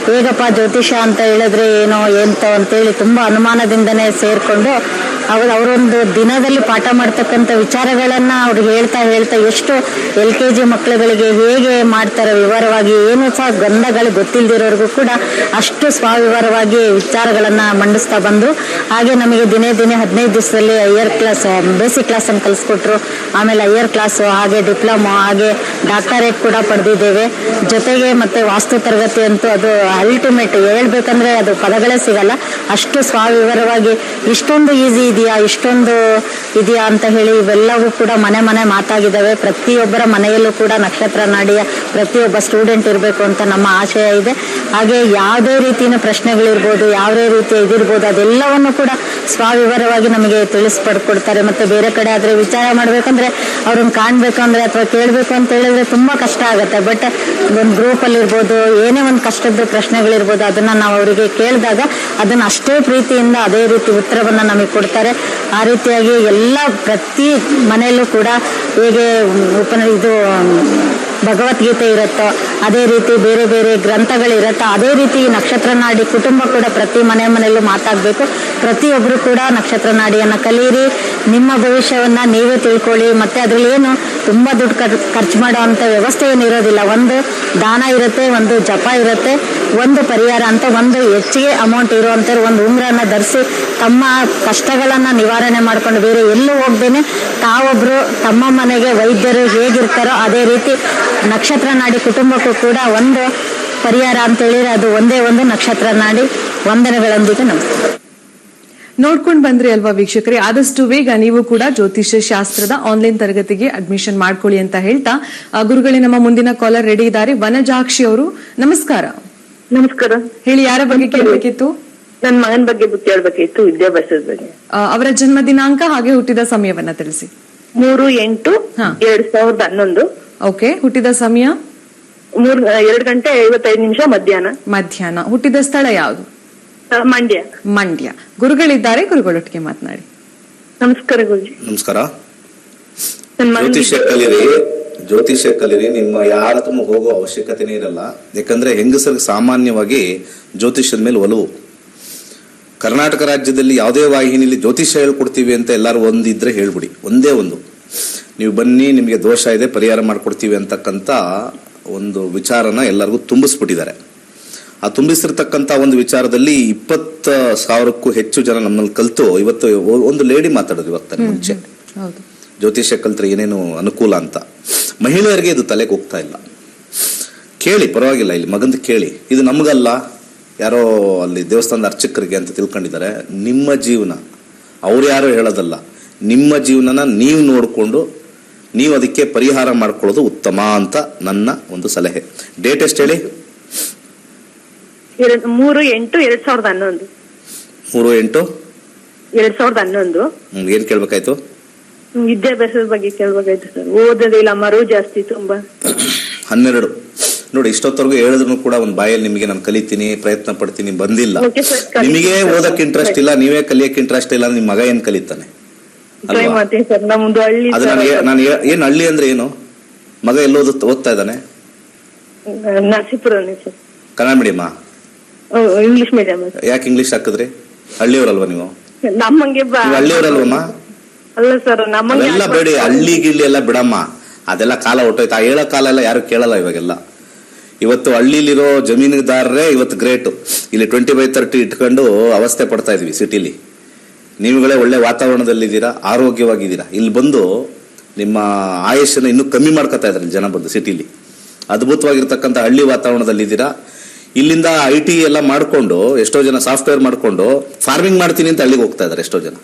ಹೇಗಪ್ಪ ಜ್ಯೋತಿಷ ಅಂತ ಹೇಳಿದ್ರೆ ಏನೋ ಎಂತ ಅಂತೇಳಿ ತುಂಬ ಅನುಮಾನದಿಂದನೇ ಸೇರಿಕೊಂಡು ಅವರೊಂದು ದಿನದಲ್ಲಿ ಪಾಠ ಮಾಡ್ತಕ್ಕಂಥ ವಿಚಾರಗಳನ್ನು ಅವ್ರಿಗೆ ಹೇಳ್ತಾ ಎಷ್ಟು LKG ಮಕ್ಕಳುಗಳಿಗೆ ಹೇಗೆ ಮಾಡ್ತಾರೆ ವಿವರವಾಗಿ, ಏನು ಸಹ ಗಂಧಗಾಳಿ ಗೊತ್ತಿಲ್ಲದಿರೋರಿಗೂ ಕೂಡ ಅಷ್ಟು ಸ್ವವಿವರವಾಗಿ ವಿಚಾರಗಳನ್ನು ಮಂಡಿಸ್ತಾ ಬಂದರು. ಹಾಗೆ ನಮಗೆ ದಿನೇ 15 ದಿವಸದಲ್ಲಿ ಹೈಯರ್ ಕ್ಲಾಸ್, ಬೇಸಿಕ್ ಕ್ಲಾಸನ್ನು ಕಲಿಸ್ಕೊಟ್ರು. ಆಮೇಲೆ ಹೈಯರ್ ಕ್ಲಾಸು, ಹಾಗೆ ಡಿಪ್ಲೊಮೊ, ಹಾಗೆ ಡಾಕ್ಟರೇಟ್ ಕೂಡ ಪಡೆದಿದ್ದೇವೆ. ಜೊತೆಗೆ ಮತ್ತೆ ವಾಸ್ತು ತರಗತಿ ಅಂತೂ ಅದು ಅಲ್ಟಿಮೇಟ್, ಹೇಳ್ಬೇಕಂದ್ರೆ ಅದು ಪದಗಳೇ ಸಿಗಲ್ಲ. ಅಷ್ಟು ಸ್ವವಿವರವಾಗಿ ಇಷ್ಟೊಂದು ಈಸಿ ಇದೆಯಾ, ಇಷ್ಟೊಂದು ಇದೆಯಾ ಅಂತ ಹೇಳಿ ಇವೆಲ್ಲವೂ ಕೂಡ ಮನೆ ಮಾತಾಗಿದ್ದಾವೆ. ಪ್ರತಿಯೊಬ್ಬರ ಮನೆಯಲ್ಲೂ ಕೂಡ ನಕ್ಷತ್ರ ನಾಡಿಯ ಪ್ರತಿಯೊಬ್ಬ ಸ್ಟೂಡೆಂಟ್ ಇರಬೇಕು ಅಂತ ನಮ್ಮ ಆಶಯ ಇದೆ. ಹಾಗೆ ಯಾವುದೇ ರೀತಿಯ ಪ್ರಶ್ನೆಗಳಿರ್ಬೋದು, ಯಾವುದೇ ರೀತಿಯ ಇದಿರ್ಬೋದು, ಅದೆಲ್ಲವನ್ನು ಕೂಡ ಸ್ವವಿವರವಾಗಿ ನಮಗೆ ತಿಳಿಸ್ಪಡ್ಕೊಡ್ತಾರೆ. ಮತ್ತೆ ಬೇರೆ ಕಡೆ ಆದರೆ ವಿಚಾರ ಮಾಡಬೇಕಂದ್ರೆ ಅವ್ರನ್ನ ಕಾಣಬೇಕಂದ್ರೆ ಅಥವಾ ಕೇಳಬೇಕು ಅಂತ ಹೇಳಿದ್ರೆ ತುಂಬ ಕಷ್ಟ ಆಗುತ್ತೆ. ಬಟ್ ಒಂದು ಗ್ರೂಪಲ್ಲಿರ್ಬೋದು, ಏನೇ ಒಂದು ಕಷ್ಟದ ಪ್ರಶ್ನೆಗಳಿರ್ಬೋದು, ಅದನ್ನು ನಾವು ಅವರಿಗೆ ಕೇಳಿದಾಗ ಅದನ್ನು ಅಷ್ಟೇ ಪ್ರೀತಿಯಿಂದ ಅದೇ ರೀತಿ ಉತ್ತರವನ್ನು ನಮಗೆ ಕೊಡ್ತಾರೆ. ಆ ರೀತಿಯಾಗಿ ಎಲ್ಲ ಪ್ರತಿ ಮನೆಯಲ್ಲೂ ಕೂಡ ಹೇಗೆ ಭಗವದ್ಗೀತೆ ಇರುತ್ತೋ ಅದೇ ರೀತಿ ಬೇರೆ ಬೇರೆ ಗ್ರಂಥಗಳಿರುತ್ತೋ ಅದೇ ರೀತಿ ನಕ್ಷತ್ರ ನಾಡಿ ಕುಟುಂಬ ಕೂಡ ಪ್ರತಿ ಮನೆಯಲ್ಲೂ ಮಾತಾಡಬೇಕು. ಪ್ರತಿಯೊಬ್ಬರು ಕೂಡ ನಕ್ಷತ್ರ ನಾಡಿಯನ್ನು ಕಲಿಯಿರಿ, ನಿಮ್ಮ ಭವಿಷ್ಯವನ್ನು ನೀವೇ ತಿಳ್ಕೊಳ್ಳಿ. ಮತ್ತು ಅದರಲ್ಲಿ ಏನು ತುಂಬ ದುಡ್ಡು ಖರ್ಚು ಮಾಡೋವಂಥ ವ್ಯವಸ್ಥೆ ಏನು ಇರೋದಿಲ್ಲ. ಒಂದು ದಾನ ಇರುತ್ತೆ, ಒಂದು ಜಪ ಇರುತ್ತೆ, ಒಂದು ಪರಿಹಾರ ಅಂತ ಒಂದು ಹೆಚ್ಚಿಗೆ ಅಮೌಂಟ್ ಇರುವಂಥವ್ರು ಒಂದು ಉಂಗುರನ ಧರಿಸಿ ತಮ್ಮ ಕಷ್ಟಗಳನ್ನು ನಿವಾರಣೆ ಮಾಡಿಕೊಂಡು ಬೇರೆ ಎಲ್ಲೂ ಹೋಗ್ದೇನೆ ತಾವೊಬ್ಬರು ತಮ್ಮ ಮನೆಗೆ ವೈದ್ಯರು ಹೇಗಿರ್ತಾರೋ ಅದೇ ರೀತಿ ನಕ್ಷತ್ರ ನಾಡಿ ಕುಟುಂಬಕ್ಕೂ ಕೂಡ ಒಂದು ಪರಿಹಾರ ಅಂತ ಹೇಳಿದ್ರೆ ಅದು ಒಂದೇ ಒಂದು ನಕ್ಷತ್ರ ನಾಡಿ. ವಂದನೆಗಳೊಂದಿಗೆ ನಮಸ್ಕಾರ. ನೋಡ್ಕೊಂಡು ಬಂದ್ರಿ ಅಲ್ವಾ ವೀಕ್ಷಕರೇ? ಆದಷ್ಟು ಬೇಗ ನೀವು ಕೂಡ ಜ್ಯೋತಿಷ್ಯ ಶಾಸ್ತ್ರದ ಆನ್ಲೈನ್ ತರಗತಿಗೆ ಅಡ್ಮಿಷನ್ ಮಾಡ್ಕೊಳ್ಳಿ ಅಂತ ಹೇಳ್ತಾ ಗುರುಗಳೇ ನಮ್ಮ ಮುಂದಿನ ಕಾಲರ್ ರೆಡಿ ಇದ್ದಾರೆ. ವನಜಾಕ್ಷಿ ಅವರು, ನಮಸ್ಕಾರ. ನಮಸ್ಕಾರ. ಹೇಳಿ, ಯಾರ ಬಗ್ಗೆ ಕೇಳಬೇಕಿತ್ತು? ನನ್ನ ಮಗನ ಬಗ್ಗೆ ಕೇಳಬೇಕಿತ್ತು, ವಿದ್ಯಾಭ್ಯಾಸದ ಬಗ್ಗೆ. ಅವರ ಜನ್ಮ ದಿನಾಂಕ ಹಾಗೆ ಹುಟ್ಟಿದ ಸಮಯವನ್ನ ತಿಳಿಸಿ. 3/8/2011. ಓಕೆ. ಹುಟ್ಟಿದ ಸಮಯ 2:55 ಮಧ್ಯಾಹ್ನ. ಹುಟ್ಟಿದ ಸ್ಥಳ ಯಾವುದು? ಮಂಡ್ಯ. ಗುರುಗಳಿದ್ದಾರೆ, ಗುರುಗಳೊಟ್ಟಿಗೆ ಮಾತನಾಡಿ. ನಮಸ್ಕಾರ ಗುರುಜಿ. ನಮಸ್ಕಾರ. ಜ್ಯೋತಿಷ್ಯ ಕಲಿರಿ. ನಿಮ್ಮ ಯಾರ ತುಂಬ ಹೋಗೋ ಅವಶ್ಯಕತೆನೇ ಇರಲ್ಲ. ಯಾಕಂದ್ರೆ ಹೆಂಗಸರಿಗೆ ಸಾಮಾನ್ಯವಾಗಿ ಜ್ಯೋತಿಷ್ಯದ ಮೇಲೆ ಒಲವು. ಕರ್ನಾಟಕ ರಾಜ್ಯದಲ್ಲಿ ಯಾವುದೇ ವಾಹಿನಿಯಲ್ಲಿ ಜ್ಯೋತಿಷ್ಯ ಹೇಳ್ಕೊಡ್ತೀವಿ ಅಂತ ಎಲ್ಲರೂ ಒಂದಿದ್ರೆ ಹೇಳ್ಬಿಡಿ, ಒಂದೇ ಒಂದು. ನೀವು ಬನ್ನಿ, ನಿಮಗೆ ದೋಷ ಇದೆ, ಪರಿಹಾರ ಮಾಡ್ಕೊಡ್ತೀವಿ ಅಂತಕ್ಕಂಥ ಒಂದು ವಿಚಾರನ ಎಲ್ಲರಿಗೂ ತುಂಬಿಸ್ಬಿಟ್ಟಿದ್ದಾರೆ. ಆ ತುಂಬಿಸಿರ್ತಕ್ಕಂಥ ಒಂದು ವಿಚಾರದಲ್ಲಿ 20,000ಕ್ಕೂ ಹೆಚ್ಚು ಜನ ನಮ್ಮಲ್ಲಿ ಕಲ್ತು ಇವತ್ತು ಒಂದು ಲೇಡಿ ಮಾತಾಡೋದು ಇವತ್ತು ಮುಂಚೆ ಜ್ಯೋತಿಷ್ಯ ಕಲ್ತ್ರೆ ಏನೇನು ಅನುಕೂಲ ಅಂತ. ಮಹಿಳೆಯರಿಗೆ ಇದು ತಲೆಗೆ ಹೋಗ್ತಾ ಇಲ್ಲ. ಕೇಳಿ, ಪರವಾಗಿಲ್ಲ, ಇಲ್ಲಿ ಮಗಂದು ಕೇಳಿ. ಇದು ನಮಗಲ್ಲ, ಯಾರೋ ಅಲ್ಲಿ ದೇವಸ್ಥಾನದ ಅರ್ಚಕರಿಗೆ ಅಂತ ತಿಳ್ಕೊಂಡಿದ್ದಾರೆ. ನಿಮ್ಮ ಜೀವನ ಅವ್ರು ಯಾರೋ ಹೇಳೋದಲ್ಲ. ನಿಮ್ಮ ಜೀವನನ ನೀವು ನೋಡಿಕೊಂಡು ನೀವು ಅದಕ್ಕೆ ಪರಿಹಾರ ಮಾಡ್ಕೊಳ್ಳೋದು ಉತ್ತಮ ಅಂತ ನನ್ನ ಒಂದು ಸಲಹೆ. ಡೇಟ್ ಎಷ್ಟು ಹೇಳಿ? 3/8/2011. 3/8/2011. ಏನ್ ಕೇಳ್ಬೇಕಾಯ್ತು? ವಿದ್ಯಾಭ್ಯಾಸದ ಬಗ್ಗೆ ಕೇಳ್ಬೇಕಾಯ್ತು ಸರ್. ಓದೋದಿಲ್ಲ, ಮರು ಜಾಸ್ತಿ ತುಂಬಾ. 12 ನೋಡಿ, ಇಷ್ಟೊತ್ತವರೆಗೂ ಹೇಳಿದ್ರು ಕೂಡ ಒಂದು ಬಾಯಲ್ಲಿ ನಿಮಗೆ ನಾನು ಕಲಿತೀನಿ, ಪ್ರಯತ್ನ ಪಡ್ತೀನಿ, ಬಂದಿಲ್ಲ. ನಿಮಗೆ ಓದಕ್ಕೆ ಇಂಟ್ರೆಸ್ಟ್ ಇಲ್ಲ, ನೀವೇ ಕಲಿಯಕ್ಕೆ ಇಂಟ್ರೆಸ್ಟ್ ಇಲ್ಲ, ನಿಮ್ ಮಗ ಏನ್ ಕಲಿತಾನೆ? ಅದು ನಾನು ಏನ್ ಹಳ್ಳಿ ಅಂದ್ರೆ ಏನು? ಮಗ ಎಲ್ಲ ಓದ್ತಾ ಇದ್ದಾನೆ? ನರಸೀಪುರ. ಕನ್ನಡ ಮೀಡಿಯಮಾ? English medium. ಯಾಕೆ ಇಂಗ್ಲಿಷ್ ಹಾಕಿದ್ರಿ? ಹಳ್ಳಿಯವರಲ್ವಾ ನೀವು? ನಮ್ಮಂಗೆ ಹಳ್ಳಿಯವರಲ್ವಮ್ಮ? ಅಲ್ಲ ಸರ್, ನಮ್ಮೆಲ್ಲ ಬೇಡಿ, ಹಳ್ಳಿ ಗಿಳ್ಳಿ ಎಲ್ಲ ಬಿಡಮ್ಮ. ಅದೆಲ್ಲ ಕಾಲ ಹೊಟ್ಟೋಯ್ತು. ಆ ಹೇಳೋ ಕಾಲ ಎಲ್ಲ ಯಾರು ಕೇಳಲ್ಲ ಇವಾಗೆಲ್ಲ. ಇವತ್ತು ಹಳ್ಳಿಲಿರೋ ಜಮೀನುದಾರರೇ ಇವತ್ತು ಗ್ರೇಟು. ಇಲ್ಲಿ 20/30 ಇಟ್ಕೊಂಡು ಅವಸ್ಥೆ ಪಡ್ತಾ ಇದೀವಿ ಸಿಟಿಲಿ. ನೀವುಗಳೇ ಒಳ್ಳೆ ವಾತಾವರಣದಲ್ಲಿದ್ದೀರಾ, ಆರೋಗ್ಯವಾಗಿದ್ದೀರಾ. ಇಲ್ಲಿ ಬಂದು ನಿಮ್ಮ ಆಯುಷ್ಯನ ಇನ್ನೂ ಕಮ್ಮಿ ಮಾಡ್ಕೊತಾ ಇದ್ದಾರೆ ಜನ ಬಂದು ಸಿಟಿಲಿ. ಅದ್ಭುತವಾಗಿರ್ತಕ್ಕಂಥ ಹಳ್ಳಿ ವಾತಾವರಣದಲ್ಲಿದ್ದೀರಾ. ಇಲ್ಲಿಂದ IT ಎಲ್ಲ ಮಾಡ್ಕೊಂಡು ಎಷ್ಟೋ ಜನ ಸಾಫ್ಟ್ವೇರ್ ಮಾಡ್ಕೊಂಡು ಫಾರ್ಮಿಂಗ್ ಮಾಡ್ತೀನಿ ಅಂತ ಹಳ್ಳಿಗೆ ಹೋಗ್ತಾ ಇದ್ದಾರೆ ಎಷ್ಟೋ ಜನ.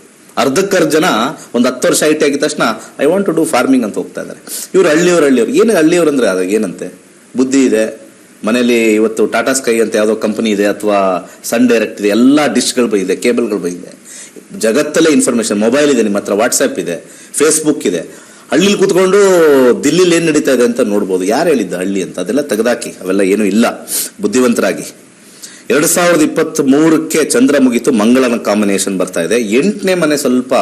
ಅರ್ಧಕ್ಕರ್ಧ ಜನ ಒಂದು 10 ವರ್ಷ IT ಆಗಿದ ತಕ್ಷಣ I want to do farming ಅಂತ ಹೋಗ್ತಾ ಇದ್ದಾರೆ. ಇವ್ರು ಹಳ್ಳಿಯವ್ರು ಏನು ಹಳ್ಳಿಯವ್ರು ಅಂದ್ರೆ ಅದಾಗ ಏನಂತೆ ಬುದ್ಧಿ ಇದೆ. ಮನೇಲಿ ಇವತ್ತು ಟಾಟಾ ಸ್ಕೈ ಅಂತ ಯಾವುದೋ ಕಂಪನಿ ಇದೆ, ಅಥವಾ ಸನ್ ಡೈರೆಕ್ಟ್ ಇದೆ, ಎಲ್ಲ ಡಿಶ್ಗಳು ಇದೆ, ಕೇಬಲ್ಗಳು ಬಂದಿದೆ. ಜಗತ್ತಲ್ಲೇ ಇನ್ಫಾರ್ಮೇಶನ್, ಮೊಬೈಲ್ ಇದೆ ನಿಮ್ಮ ಹತ್ರ, ವಾಟ್ಸ್ಆ್ಯಪ್ ಇದೆ, ಫೇಸ್ಬುಕ್ ಇದೆ. ಹಳ್ಳಿಲಿ ಕೂತ್ಕೊಂಡು ದಿಲ್ಲಿಲಿ ಏನ್ ನಡೀತಾ ಇದೆ ಅಂತ ನೋಡ್ಬೋದು. ಯಾರು ಹೇಳಿದ್ದ ಹಳ್ಳಿ ಅಂತ? ಅದೆಲ್ಲ ತೆಗೆದಾಕಿ, ಅವೆಲ್ಲ ಏನೂ ಇಲ್ಲ. ಬುದ್ಧಿವಂತರಾಗಿ 2023ಕ್ಕೆ ಚಂದ್ರ ಮುಗಿತು, ಮಂಗಳನ ಕಾಂಬಿನೇಷನ್ ಬರ್ತಾ ಇದೆ. 8ನೇ ಮನೆ ಸ್ವಲ್ಪ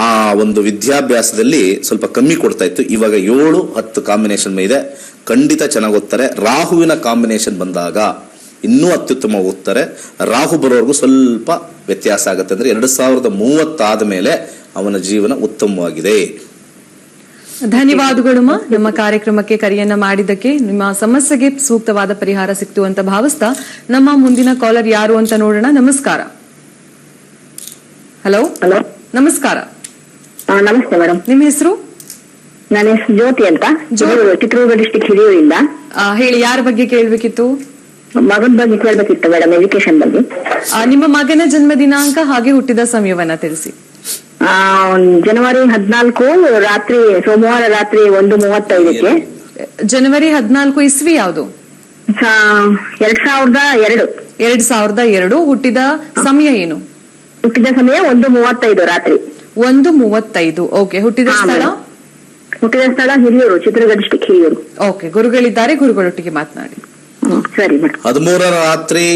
ಆ ಒಂದು ವಿದ್ಯಾಭ್ಯಾಸದಲ್ಲಿ ಸ್ವಲ್ಪ ಕಮ್ಮಿ ಕೊಡ್ತಾ ಇತ್ತು. ಇವಾಗ 7-10 ಕಾಂಬಿನೇಷನ್ ಇದೆ, ಖಂಡಿತ ಚೆನ್ನಾಗಿ ಓದ್ತಾರೆ. ರಾಹುವಿನ ಕಾಂಬಿನೇಷನ್ ಬಂದಾಗ ಇನ್ನೂ ಅತ್ಯುತ್ತಮ ಓದ್ತಾರೆ. ರಾಹು ಬರೋವರೆಗೂ ಸ್ವಲ್ಪ ವ್ಯತ್ಯಾಸ ಆಗುತ್ತೆ. ಅಂದ್ರೆ 2030 ಆದ್ಮೇಲೆ ಅವನ ಜೀವನ ಉತ್ತಮವಾಗಿದೆ. ಧನ್ಯವಾದಗಳು ನಮ್ಮ ಕಾರ್ಯಕ್ರಮಕ್ಕೆ ಕರೆಯನ್ನ ಮಾಡಿದ್ದಕ್ಕೆ. ನಿಮ್ಮ ಸಮಸ್ಯೆಗೆ ಸೂಕ್ತವಾದ ಪರಿಹಾರ ಸಿಕ್ತು ಅಂತ ಭಾವಿಸ್ತಾ ನಮ್ಮ ಮುಂದಿನ ಕಾಲರ್ ಯಾರು ಅಂತ ನೋಡೋಣ. ನಮಸ್ಕಾರ. ಹಲೋ. ನಮಸ್ಕಾರ. ನಮಸ್ತೆ ಮೇಡಮ್. ನಿಮ್ಮ ಹೆಸರು? ನನ್ನ ಹೆಸರು ಜ್ಯೋತಿ ಅಂತ, ಚಿತ್ರದುರ್ಗ ಡಿಸ್ಟಿಕ್ ಹಿರಿಯೂರಿಂದ. ಹೇಳಿ, ಯಾರ ಬಗ್ಗೆ ಕೇಳ್ಬೇಕಿತ್ತು? ಮಗನ ಬಗ್ಗೆ ಕೇಳ್ಬೇಕಿತ್ತು ಮೇಡಮ್, ಎಜುಕೇಶನ್ ಬಗ್ಗೆ. ನಿಮ್ಮ ಮಗನ ಜನ್ಮ ದಿನಾಂಕ ಹಾಗೆ ಹುಟ್ಟಿದ ಸಮಯವನ್ನ ತಿಳಿಸಿ. ಜನವರಿ 14 ರಾತ್ರಿ, ಸೋಮವಾರ ರಾತ್ರಿ 1:35ಕ್ಕೆ. ಜನವರಿ 14 ಇಸ್ವಿ ಯಾವುದು? 2002. 2002. ಹುಟ್ಟಿದ ಸಮಯ ಏನು? ಹುಟ್ಟಿದ ಸಮಯ 1:35 ರಾತ್ರಿ. 1:35. ಓಕೆ. ಹುಟ್ಟಿದ ಸ್ಥಳ? ಹುಟ್ಟಿದ ಸ್ಥಳ ಹಿರಿಯೂರು, ಚಿತ್ರದುರ್ಗ ಡಿಸ್ಟಿಕ್ ಹಿರಿಯೂರು. ಓಕೆ. ಗುರುಗಳಿದ್ದಾರೆ, ಗುರುಗಳೊಟ್ಟಿಗೆ ಮಾತನಾಡಿ. ಸರಿ ಮೇಡಮ್. 13 ರಾತ್ರಿ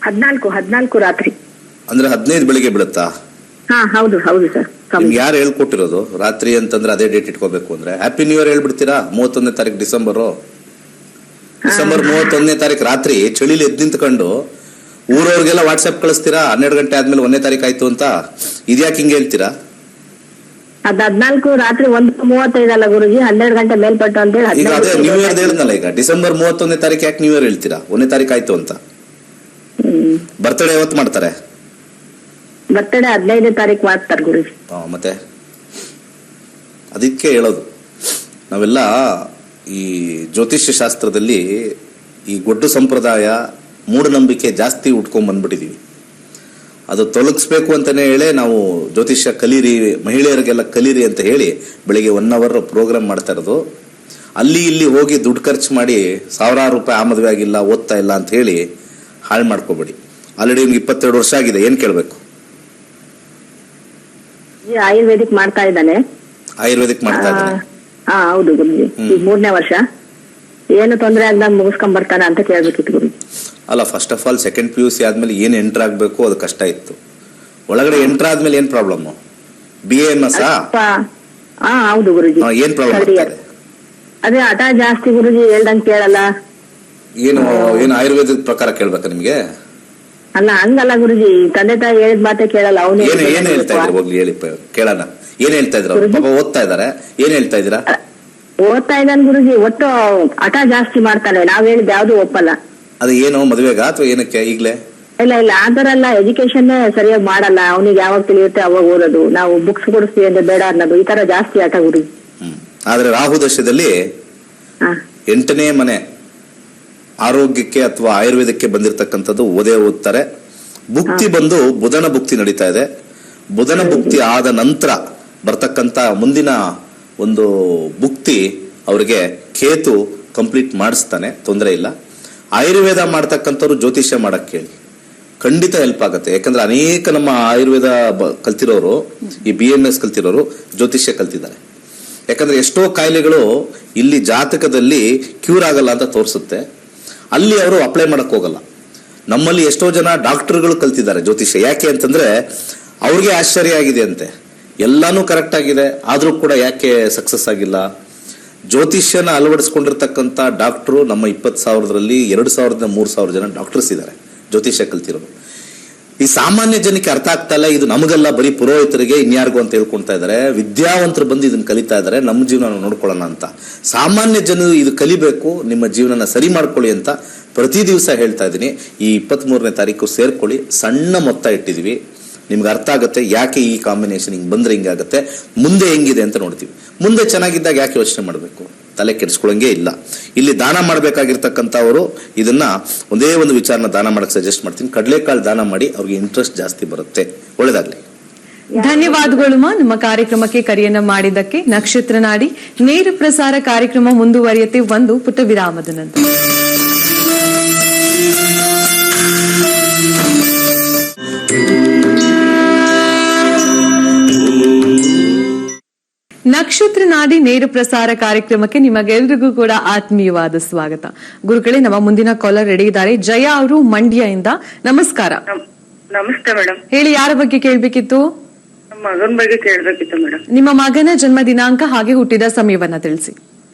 14 ರಾತ್ರಿ ಅಂದ್ರೆ 15 ಬೆಳಿಗ್ಗೆ ಬೀಳುತ್ತಾ? ಹೌದು ಹೌದು ಸರ್. ನಿಮ್ಗೆ ಯಾರು ಹೇಳ್ಕೊಟ್ಟಿರೋದು ರಾತ್ರಿ ಅಂತಂದ್ರೆ ಅದೇ ಡೇಟ್ ಇಟ್ಕೋಬೇಕು ಅಂದ್ರೆ? ಹ್ಯಾಪಿ ನ್ಯೂ ಇಯರ್ ಹೇಳ್ಬಿಡ್ತೀರಾ? 31ನೇ ತಾರೀಕು ಡಿಸೆಂಬರ್ 31ನೇ ತಾರೀಕು ರಾತ್ರಿ ಚಳಿಲಿ ಎದ್ದು ನಿಂತ್ಕೊಂಡು ಊರವ್ರಿಗೆಲ್ಲ ವಾಟ್ಸ್ಆಪ್ ಕಳಿಸ್ತೀರಾ 12 ಗಂಟೆ ಆದ್ಮೇಲೆ 1ನೇ ತಾರೀಕು ಆಯ್ತು ಅಂತ? ಇದ್ಯಾಕೆ ಹಿಂಗೆ ಹೇಳ್ತೀರಾ? ಅದ್ 14 ರಾತ್ರಿ 1:35 ಅಲ್ಲ ಗುರುಜಿ, 12 ಗಂಟೆ ಮೇಲ್ಪಟ್ಟು ಅಂತ ಹೇಳಿ. ಈಗ ಅದೇ ನ್ಯೂ ಇಯರ್ ಹೇಳಿದ್ನಲ್ಲ, ಈಗ ಡಿಸೆಂಬರ್ 31ನೇ ತಾರೀಕು ಯಾಕೆ ನ್ಯೂ ಇಯರ್ ಹೇಳ್ತೀರಾ? 1ನೇ ತಾರೀಕು ಆಯ್ತು ಅಂತ. ಬರ್ತಡೇ ಯಾವತ್ತು ಮಾಡ್ತಾರೆ? ಬರ್ತಡೇ 15ನೇ ತಾರೀಕು ಮಾಡ್ತಾರೆ ಗುರುಜಿ. ಮತ್ತೆ ಅದಕ್ಕೆ ಹೇಳೋದು ನಾವೆಲ್ಲ ಈ ಜ್ಯೋತಿಷ್ಯ ಶಾಸ್ತ್ರದಲ್ಲಿ ಈ ಗೊಡ್ಡು ಸಂಪ್ರದಾಯ, ಮೂಢನಂಬಿಕೆ ಜಾಸ್ತಿ ಉಟ್ಕೊಂಡ್ ಬಂದ್ಬಿಟ್ಟಿದೀವಿ. ಅದು ತೊಲಗಿಸ್ಬೇಕು ಅಂತಾನೆ ಹೇಳಿ ನಾವು ಜ್ಯೋತಿಷ್ಯ ಕಲೀರಿ, ಮಹಿಳೆಯರಿಗೆಲ್ಲ ಕಲೀರಿ ಅಂತ ಹೇಳಿ ಬೆಳಿಗ್ಗೆ 1 hour ಪ್ರೋಗ್ರಾಮ್ ಮಾಡ್ತಾ ಇರೋದು. ಅಲ್ಲಿ ಇಲ್ಲಿ ಹೋಗಿ ದುಡ್ಡು ಖರ್ಚು ಮಾಡಿ ಸಾವಿರಾರು ರೂಪಾಯಿ ಆ ಮದುವೆ ಆಗಿಲ್ಲ, ಓದ್ತಾ ಇಲ್ಲ ಅಂತ ಹೇಳಿ ಹಾಳು ಮಾಡ್ಕೋಬೇಡಿ. ಆಲ್ರೆಡಿ ನಿಮ್ಗೆ 22 ವರ್ಷ ಆಗಿದೆ, ಏನ್ ಕೇಳ್ಬೇಕು? ಆಯುರ್ವೇದಿಕ್ ಮಾಡ್ತಾ ಇದ್ದಾನೆ. ಆಯುರ್ವೇದಿಕ್ ಮಾಡ್ತಾ ಇದ್ದಾನೆ? ಹೌದು ಗುರುಜಿ, ಈಗ 3ನೇ ವರ್ಷ. ಏನು ತೊಂದರೆ ಆಗ್ದಾಗ ಮುಗಿಸ್ಕೊಂಡ್ ಬರ್ತಾನೆ ಅಂತ ಕೇಳ್ಬೇಕಿತ್ತು ಗುರುಜಿ. ಅಲ್ಲ, first of all second PUC ಆದ್ಮೇಲೆ ಏನ್ ಎಂಟರ್ ಆಗ್ಬೇಕು ಅದು ಕಷ್ಟ ಇತ್ತು. ಒಳಗಡೆ ಎಂಟರ್ ಆದ್ಮೇಲೆ ಏನ್ ಪ್ರಾಬ್ಲಮ್? BAMS? ಹೌದು ಗುರುಜಿ. ಏನ್ ಪ್ರಾಬ್ಲಮ್ ಆಗ್ತದೆ? ಅದೇ ಹಠ ಜಾಸ್ತಿ ಗುರುಜಿ, ಹೇಳ್ದಂಗ್ ಕೇಳಲ್ಲ. ಏನು ಆಯುರ್ವೇದದ ಪ್ರಕಾರ ಕೇಳ್ಬೇಕಾ ನಿಮ್ಗೆ? ಅಲ್ಲ ಹಂಗಲ್ಲ ಗುರುಜಿ, ತಂದೆ ತಾಯಿ ಹೇಳಿದ ಮಾತೆ ಕೇಳಲ್ಲ. ಅವನು ಏನ್ ಹೇಳ್ತಾ ಇದ್ರು? ಹೋಗ್ಲಿ ಹೇಳಿ ಕೇಳೋಣ. ಏನ್ ಹೇಳ್ತಾ ಇದ್ರು? ಪಾಪ ಓದ್ತಾ ಇದಾರೆ, ಏನ್ ಹೇಳ್ತಾ ಇದ್ದೀರಾ? ಓದ್ತಾ ಇದ್ದಾನೆ ಗುರುಜಿ, ಒಟ್ಟು ಹಠ ಜಾಸ್ತಿ ಮಾಡ್ತಾನೆ. ನಾವ್ ಹೇಳಿದ್ ಯಾವ್ದು ಒಪ್ಪಲ್ಲ. ಅದು ಏನು ಮದುವೆಗ ಅಥವಾ ಏನಕ್ಕೆ? ಈಗ್ಲೇ ಇಲ್ಲ ಆತರ ಎಲ್ಲ ಎಜುಕೇಶನ್ ಸರಿಯಾಗಿ ಮಾಡಲ್ಲ. ಅವನಿಗೆ ಯಾವಾಗ ತಿಳಿಯುತ್ತೆ ಅವಾಗ ಓದೋದು, ನಾವು ಬುಕ್ಸ್ ಕೊಡಿಸ್ತೀವಿ ಅಂದ್ರೆ ಬೇಡ ಅನ್ನೋದು, ಈ ತರ ಜಾಸ್ತಿ ಹಠ ಗುರುಜಿ. ಆದ್ರೆ ರಾಹು ದಶದಲ್ಲಿ 8ನೇ ಮನೆ ಆರೋಗ್ಯಕ್ಕೆ ಅಥವಾ ಆಯುರ್ವೇದಕ್ಕೆ ಬಂದಿರತಕ್ಕಂಥದ್ದು ಓದ್ತಾರೆ. ಭುಕ್ತಿ ಬಂದು ಬುಧನ ಭುಕ್ತಿ ನಡೀತಾ ಇದೆ. ಬುಧನ ಭುಕ್ತಿ ಆದ ನಂತರ ಬರ್ತಕ್ಕಂಥ ಮುಂದಿನ ಒಂದು ಭುಕ್ತಿ ಅವರಿಗೆ ಕೇತು ಕಂಪ್ಲೀಟ್ ಮಾಡಿಸ್ತಾನೆ, ತೊಂದರೆ ಇಲ್ಲ. ಆಯುರ್ವೇದ ಮಾಡ್ತಕ್ಕಂಥವ್ರು ಜ್ಯೋತಿಷ್ಯ ಮಾಡಕ್ ಕೇಳಿ, ಖಂಡಿತ ಹೆಲ್ಪ್ ಆಗುತ್ತೆ. ಯಾಕಂದ್ರೆ ಅನೇಕ ನಮ್ಮ ಆಯುರ್ವೇದ ಕಲ್ತಿರೋರು, ಈ BMS ಕಲ್ತಿರೋರು ಜ್ಯೋತಿಷ್ಯ ಕಲ್ತಿದ್ದಾರೆ. ಯಾಕಂದ್ರೆ ಎಷ್ಟೋ ಕಾಯಿಲೆಗಳು ಇಲ್ಲಿ ಜಾತಕದಲ್ಲಿ ಕ್ಯೂರ್ ಆಗಲ್ಲ ಅಂತ ತೋರಿಸುತ್ತೆ, ಅಲ್ಲಿ ಅವರು ಅಪ್ಲೈ ಮಾಡಕ್ ಹೋಗಲ್ಲ. ನಮ್ಮಲ್ಲಿ ಎಷ್ಟೋ ಜನ ಡಾಕ್ಟರ್ಗಳು ಕಲ್ತಿದ್ದಾರೆ ಜ್ಯೋತಿಷ್ಯ. ಯಾಕೆ ಅಂತಂದ್ರೆ ಅವ್ರಿಗೆ ಆಶ್ಚರ್ಯ ಆಗಿದೆ ಅಂತೆ, ಎಲ್ಲಾನು ಕರೆಕ್ಟ್ ಆಗಿದೆ ಆದ್ರೂ ಕೂಡ ಯಾಕೆ ಸಕ್ಸಸ್ ಆಗಿಲ್ಲ. ಜ್ಯೋತಿಷ್ಯನ ಅಳವಡಿಸ್ಕೊಂಡಿರ್ತಕ್ಕಂಥ ಡಾಕ್ಟರು ನಮ್ಮ 20,000ರಲ್ಲಿ 2,000ದಿಂದ 3,000 ಜನ ಡಾಕ್ಟರ್ಸ್ ಇದ್ದಾರೆ ಜ್ಯೋತಿಷ್ಯ ಕಲ್ತಿರೋರು. ಈ ಸಾಮಾನ್ಯ ಜನಕ್ಕೆ ಅರ್ಥ ಆಗ್ತಾ ಇಲ್ಲ. ಇದು ನಮಗೆಲ್ಲ ಬರೀ ಪುರೋಹಿತರಿಗೆ ಇನ್ಯಾರಿಗೂ ಅಂತ ಹೇಳ್ಕೊಳ್ತಾ ಇದ್ದಾರೆ. ವಿದ್ಯಾವಂತರು ಬಂದು ಇದನ್ನ ಕಲಿತಾ ಇದ್ದಾರೆ, ನಮ್ಮ ಜೀವನ ನೋಡ್ಕೊಳ್ಳೋಣ ಅಂತ. ಸಾಮಾನ್ಯ ಜನರು ಇದು ಕಲಿಬೇಕು, ನಿಮ್ಮ ಜೀವನನ ಸರಿ ಮಾಡ್ಕೊಳ್ಳಿ ಅಂತ ಪ್ರತಿ ದಿವಸ ಹೇಳ್ತಾ ಇದ್ದೀನಿ. ಈ 23ನೇ ತಾರೀಕು ಸೇರ್ಕೊಳ್ಳಿ. ಸಣ್ಣ ಮೊತ್ತ ಇಟ್ಟಿದ್ವಿ, ನಿಮ್ಗೆ ಅರ್ಥ ಆಗುತ್ತೆ ಯಾಕೆ ಈ ಕಾಂಬಿನೇಷನ್ ಹಿಂಗೆ ಬಂದ್ರೆ ಹಿಂಗಾಗುತ್ತೆ, ಮುಂದೆ ಹೆಂಗಿದೆ ಅಂತ ನೋಡ್ತೀವಿ. ಮುಂದೆ ಚೆನ್ನಾಗಿದ್ದಾಗ ಯಾಕೆ ಯೋಚನೆ ಮಾಡಬೇಕು, ತಲೆ ಕೆಡಿಸ್ಕೊಳ್ಳಂಗೆ ಇಲ್ಲ. ಇಲ್ಲಿ ದಾನ ಮಾಡಬೇಕಾಗಿರ್ತಕ್ಕಂಥವರು ಇದನ್ನ ಒಂದೇ ಒಂದು ವಿಚಾರನ ದಾನ ಮಾಡಕ್ಕೆ ಸಜೆಸ್ಟ್ ಮಾಡ್ತೀನಿ. ಕಡಲೆಕಾಳು ದಾನ ಮಾಡಿ, ಅವ್ರಿಗೆ ಇಂಟ್ರೆಸ್ಟ್ ಜಾಸ್ತಿ ಬರುತ್ತೆ. ಒಳ್ಳೇದಾಗ್ಲಿ. ಧನ್ಯವಾದಗಳು ನಮ್ಮ ಕಾರ್ಯಕ್ರಮಕ್ಕೆ ಕರೆಯನ್ನ ಮಾಡಿದ್ದಕ್ಕೆ. ನಕ್ಷತ್ರ ನಾಡಿ ನೇರ ಪ್ರಸಾರ ಕಾರ್ಯಕ್ರಮ ಮುಂದುವರಿಯುತ್ತೆ ಒಂದು ಪುಟ್ಟ ವಿರಾಮದ ನಂತರ. ನಕ್ಷತ್ರ ನಾಡಿ ನೇರ ಪ್ರಸಾರ ಕಾರ್ಯಕ್ರಮಕ್ಕೆ ನಿಮಗೆಲ್ರಿಗೂ ಕೂಡ ಆತ್ಮೀಯವಾದ ಸ್ವಾಗತ. ಗುರುಗಳೇ, ನಮ್ಮ ಮುಂದಿನ ಕಾಲರ್ ರೆಡಿ ಇದ್ದಾರೆ. ಜಯ ಅವರು ಮಂಡ್ಯದಿಂದ. ನಮಸ್ಕಾರ. ನಮಸ್ತೆ ಮೇಡಮ್. ಹೇಳಿ, ಯಾರ ಬಗ್ಗೆ ಕೇಳ್ಬೇಕಿತ್ತು? ನಮ್ಮ ಮಗನ ಬಗ್ಗೆ ಕೇಳ್ಬೇಕಿತ್ತು ಮೇಡಮ್. ನಿಮ್ಮ ಮಗನ ಜನ್ಮ ದಿನಾಂಕ ಹಾಗೆ ಹುಟ್ಟಿದ ಸಮಯವನ್ನ ತಿಳಿಸಿ.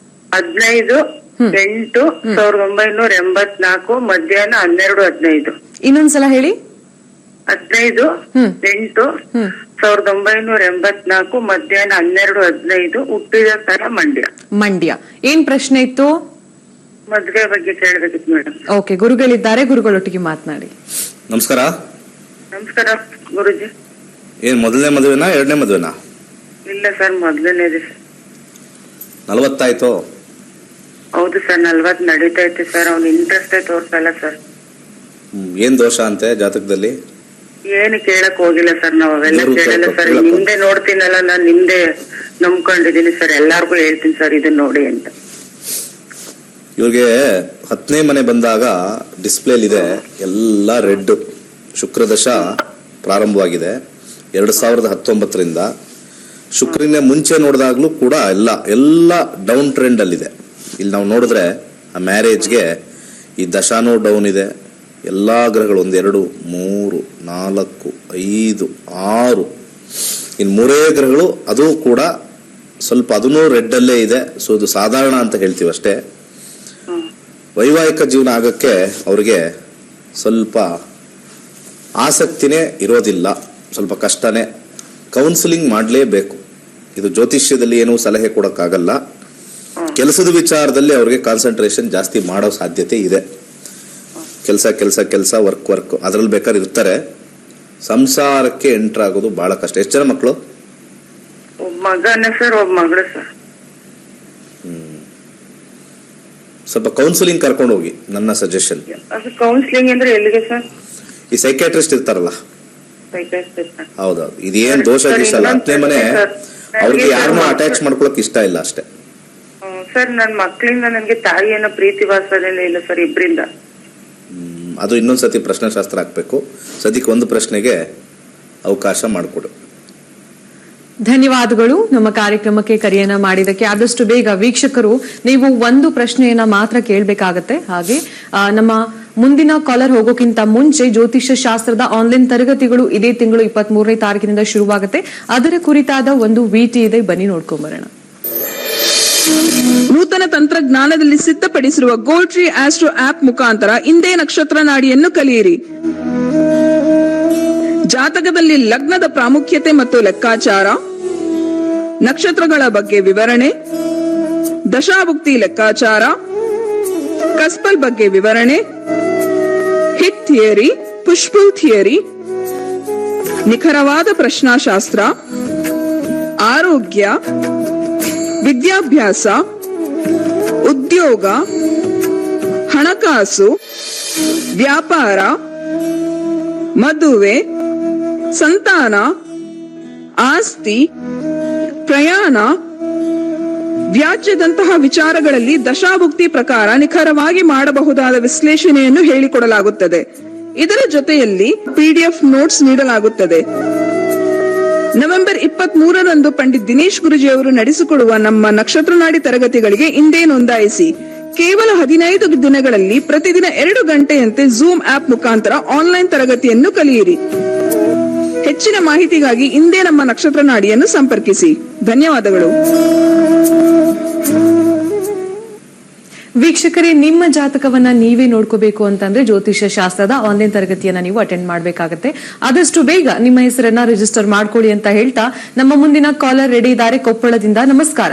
15/8/1984 ಮಧ್ಯಾಹ್ನ 12:15. ಇನ್ನೊಂದ್ಸಲ ಹೇಳಿ. 15/8/1984 ಮಧ್ಯಾಹ್ನ 12:15. ಹುಟ್ಟಿದ ಸ್ಥಳ ಮಂಡ್ಯ. ಏನ್ ಪ್ರಶ್ನೆ ಇತ್ತು? ಮದ್ವೆ ಬಗ್ಗೆ ಕೇಳ್ಬೇಕಿತ್ತು ಮೇಡಮ್. ಓಕೆ, ಗುರುಗಳಿದ್ದಾರೆ, ಗುರುಗಳೊಟ್ಟಿಗೆ ಮಾತನಾಡಿ. ನಮಸ್ಕಾರ. ನಮಸ್ಕಾರ ಗುರುಜಿ. ಏನ್ ಮೊದಲನೇ ಮದುವೆನಾ ಎರಡನೇ ಮದುವೆನಾ? ಇಲ್ಲ ಸರ್, ಮೊದ್ಲನೇದು ಸರ್. 40 ಆಯ್ತು? ಹೌದು ಸರ್, 40 ನಡೀತಾ ಇತ್ತು ಸರ್. ಅವ್ನ ಇಂಟ್ರೆಸ್ಟ್ ತೋರ್ಸಲ್ಲ ಸರ್. ಏನ್ ದೋಷ ಅಂತೆ ಜಾತಕದಲ್ಲಿ? ಏನು ಕೇಳಕ್ ಹೋಗಿಲ್ಲ ಸರ್, ನಾವ್ ಅವೆಲ್ಲ ಕೇಳಲ್ಲ ಸರ್. ನಿಮ್ದೆ ನೋಡ್ತೀನಲ್ಲ, ನಾನ್ ನಿಮ್ದೆ ನಂಬ್ಕೊಂಡಿದೀನಿ ಸರ್. ಎಲ್ಲಾರ್ಗು ಹೇಳ್ತೀನಿ ಸರ್ ಇದನ್ನ ನೋಡಿ ಅಂತ. ಇವ್ರಿಗೆ 10ನೇ ಮನೆ ಬಂದಾಗ ಡಿಸ್ಪ್ಲೇಲಿದೆ ಎಲ್ಲ ರೆಡ್. ಶುಕ್ರದಶ ಪ್ರಾರಂಭವಾಗಿದೆ 2019ರಿಂದ. ಶುಕ್ರನೇ ಮುಂಚೆ ನೋಡಿದಾಗ್ಲೂ ಕೂಡ ಎಲ್ಲ ಡೌನ್ ಟ್ರೆಂಡ್ ಅಲ್ಲಿದೆ. ಇಲ್ಲಿ ನಾವು ನೋಡಿದ್ರೆ ಆ ಮ್ಯಾರೇಜ್ಗೆ ಈ ದಶಾನೂ ಡೌನ್ ಇದೆ. ಎಲ್ಲಾ ಗ್ರಹಗಳು 1 2 3 4 5 6 ಇನ್ನು 3 ಗ್ರಹಗಳು ಅದು ಕೂಡ ಸ್ವಲ್ಪ ಅದನ್ನೂ ರೆಡ್ ಅಲ್ಲೇ ಇದೆ. ಸೊ ಇದು ಸಾಧಾರಣ ಅಂತ ಹೇಳ್ತೀವಿ ಅಷ್ಟೇ. ವೈವಾಹಿಕ ಜೀವನ ಆಗಕ್ಕೆ ಅವ್ರಿಗೆ ಸ್ವಲ್ಪ ಆಸಕ್ತಿನೇ ಇರೋದಿಲ್ಲ, ಸ್ವಲ್ಪ ಕಷ್ಟನೇ. ಕೌನ್ಸಿಲಿಂಗ್ ಮಾಡಲೇಬೇಕು. ಇದು ಜ್ಯೋತಿಷ್ಯದಲ್ಲಿ ಏನೂ ಸಲಹೆ ಕೊಡಕ್ಕಾಗಲ್ಲ. ಕೆಲಸದ ವಿಚಾರದಲ್ಲಿ ಅವ್ರಿಗೆ ಕಾನ್ಸಂಟ್ರೇಷನ್ ಜಾಸ್ತಿ ಮಾಡೋ ಸಾಧ್ಯತೆ ಇದೆ. ಕೆಲಸ ವರ್ಕ್ ಅದ್ರಲ್ಲಿ ಬೇಕಾದ್ರೆ ಇರ್ತಾರೆ. ಸಂಸಾರಕ್ಕೆ ಎಂಟರ್ ಆಗೋದು ಬಹಳ ಕಷ್ಟ. ಎಷ್ಟು ಜನ ಮಕ್ಕಳು? ಒಬ್ಬ ಮಗನೇ ಸರ್, ಒಬ್ಬ ಮಗಳು ಸರ್. ಸ್ವಲ್ಪ ಕೌನ್ಸಿಲಿಂಗ್ ಕರ್ಕೊಂಡು ಹೋಗಿ, ನನ್ನ ಸಜೆಷನ್. ಅದು ಕೌನ್ಸಿಲಿಂಗ್ ಅಂದ್ರೆ ಎಲ್ಲಿಗೆ ಸರ್? ಈ ಸೈಕ್ಯಾಟ್ರಿಸ್ಟ್ ಇರ್ತಾರಲ್ಲ, ಹೌದೌದು. ಇದೇನ್ ದೋಷ ಗೀಸಲ್ಲ. 10ನೇ ಮನೆ ಅವ್ರಿಗೆ ಯಾರನ್ನೂ ಅಟ್ಯಾಚ್ ಮಾಡ್ಕೊಳಕ್ ಇಷ್ಟ ಇಲ್ಲ ಅಷ್ಟೇ. ಸರ್, ನನ್ ಮಕ್ಳಿಂದ ನನ್ಗೆ ತಾಯಿಯನ್ನ ಪ್ರೀತಿ ವಾತ್ಸಲ್ಯ ಇಲ್ಲ ಸರ್, ಇಬ್ರಿಂದ. ಅದು ಇನ್ನೊಂದ್ಸತಿ ಪ್ರಶ್ನೆಶಾಸ್ತ್ರ ಹಾಕ್ಬೇಕು. ಸದ್ಯಕ್ಕೆ ಒಂದು ಪ್ರಶ್ನೆಗೆ ಅವಕಾಶ ಮಾಡಿಕೊಡು. ಧನ್ಯವಾದಗಳು ನಮ್ಮ ಕಾರ್ಯಕ್ರಮಕ್ಕೆ ಕರೆಯನ್ನ ಮಾಡಿದಕ್ಕೆ. ಆದಷ್ಟು ಬೇಗ ವೀಕ್ಷಕರು ನೀವು ಒಂದು ಪ್ರಶ್ನೆಯನ್ನ ಮಾತ್ರ ಕೇಳಬೇಕಾಗತ್ತೆ. ಹಾಗೆ ನಮ್ಮ ಮುಂದಿನ ಕಾಲರ್ ಹೋಗೋಕ್ಕಿಂತ ಮುಂಚೆ ಜ್ಯೋತಿಷ್ಯ ಶಾಸ್ತ್ರದ ಆನ್ಲೈನ್ ತರಗತಿಗಳು ಇದೇ ತಿಂಗಳು 23ನೇ ತಾರೀಕಿನಿಂದ ಶುರುವಾಗುತ್ತೆ. ಅದರ ಕುರಿತಾದ ಒಂದು ವಿಟಿ ಇದೆ, ಬನ್ನಿ ನೋಡ್ಕೊಂಬರೋಣ. ನೂತನ ತಂತ್ರಜ್ಞಾನದಲ್ಲಿ ಸಿದ್ಧಪಡಿಸಿರುವ ಗೋಲ್ಟ್ರಿ ಆಸ್ಟ್ರೋ ಆಪ್ ಮುಖಾಂತರ ಇಂದೇ ನಕ್ಷತ್ರ ನಾಡಿಯನ್ನು ಕಲಿಯಿರಿ. ಜಾತಕದಲ್ಲಿ ಲಗ್ನದ ಪ್ರಾಮುಖ್ಯತೆ ಮತ್ತು ಲೆಕ್ಕಾಚಾರ, ನಕ್ಷತ್ರಗಳ ಬಗ್ಗೆ ವಿವರಣೆ, ದಶಾಭುಕ್ತಿ ಲೆಕ್ಕಾಚಾರ, ಕಸ್ಪಲ್ ಬಗ್ಗೆ ವಿವರಣೆ, ಹಿಟ್ ಥಿಯರಿ, ಪುಷ್ಪುಲ್ ಥಿಯರಿ, ನಿಖರವಾದ ಪ್ರಶ್ನಾಶಾಸ್ತ್ರ, ಆರೋಗ್ಯ, ವಿದ್ಯಾಭ್ಯಾಸ, ಉದ್ಯೋಗ, ಹಣಕಾಸು, ವ್ಯಾಪಾರ, ಮದುವೆ, ಸಂತಾನ, ಆಸ್ತಿ, ಪ್ರಯಾಣ, ವ್ಯಾಜ್ಯದಂತಹ ವಿಚಾರಗಳಲ್ಲಿ ದಶಾಭುಕ್ತಿ ಪ್ರಕಾರ ನಿಖರವಾಗಿ ಮಾಡಬಹುದಾದ ವಿಶ್ಲೇಷಣೆಯನ್ನು ಹೇಳಿಕೊಡಲಾಗುತ್ತದೆ. ಇದರ ಜೊತೆಯಲ್ಲಿ PDF ನೋಟ್ಸ್ ನೀಡಲಾಗುತ್ತದೆ. ನವೆಂಬರ್ 23ರಂದು ಪಂಡಿತ್ ದಿನೇಶ್ ಗುರುಜಿ ಅವರು ನಡೆಸಿಕೊಡುವ ನಮ್ಮ ನಕ್ಷತ್ರ ನಾಡಿ ತರಗತಿಗಳಿಗೆ ಇಂದೇ ನೋಂದಾಯಿಸಿ. ಕೇವಲ 15 ದಿನಗಳಲ್ಲಿ ಪ್ರತಿದಿನ 2 ಗಂಟೆಯಂತೆ ಝೂಮ್ ಆಪ್ ಮುಖಾಂತರ ಆನ್ಲೈನ್ ತರಗತಿಯನ್ನು ಕಲಿಯಿರಿ. ಹೆಚ್ಚಿನ ಮಾಹಿತಿಗಾಗಿ ಇಂದೇ ನಮ್ಮ ನಕ್ಷತ್ರ ನಾಡಿಯನ್ನು ಸಂಪರ್ಕಿಸಿ. ಧನ್ಯವಾದಗಳು. ವೀಕ್ಷಕರೇ, ನಿಮ್ಮ ಜಾತಕವನ್ನ ನೀವೇ ನೋಡ್ಕೋಬೇಕು ಅಂತಂದ್ರೆ ಜ್ಯೋತಿಷ್ಯ ಶಾಸ್ತ್ರದ ಆನ್ಲೈನ್ ತರಗತಿಯನ್ನ ನೀವು ಅಟೆಂಡ್ ಮಾಡಬೇಕಾಗತ್ತೆ. ಆದಷ್ಟು ಬೇಗ ನಿಮ್ಮ ಹೆಸರನ್ನ ರಿಜಿಸ್ಟರ್ ಮಾಡ್ಕೊಳ್ಳಿ ಅಂತ ಹೇಳ್ತಾ ನಮ್ಮ ಮುಂದಿನ ಕಾಲರ್ ರೆಡಿ ಇದ್ದಾರೆ ಕೊಪ್ಪಳದಿಂದ. ನಮಸ್ಕಾರ.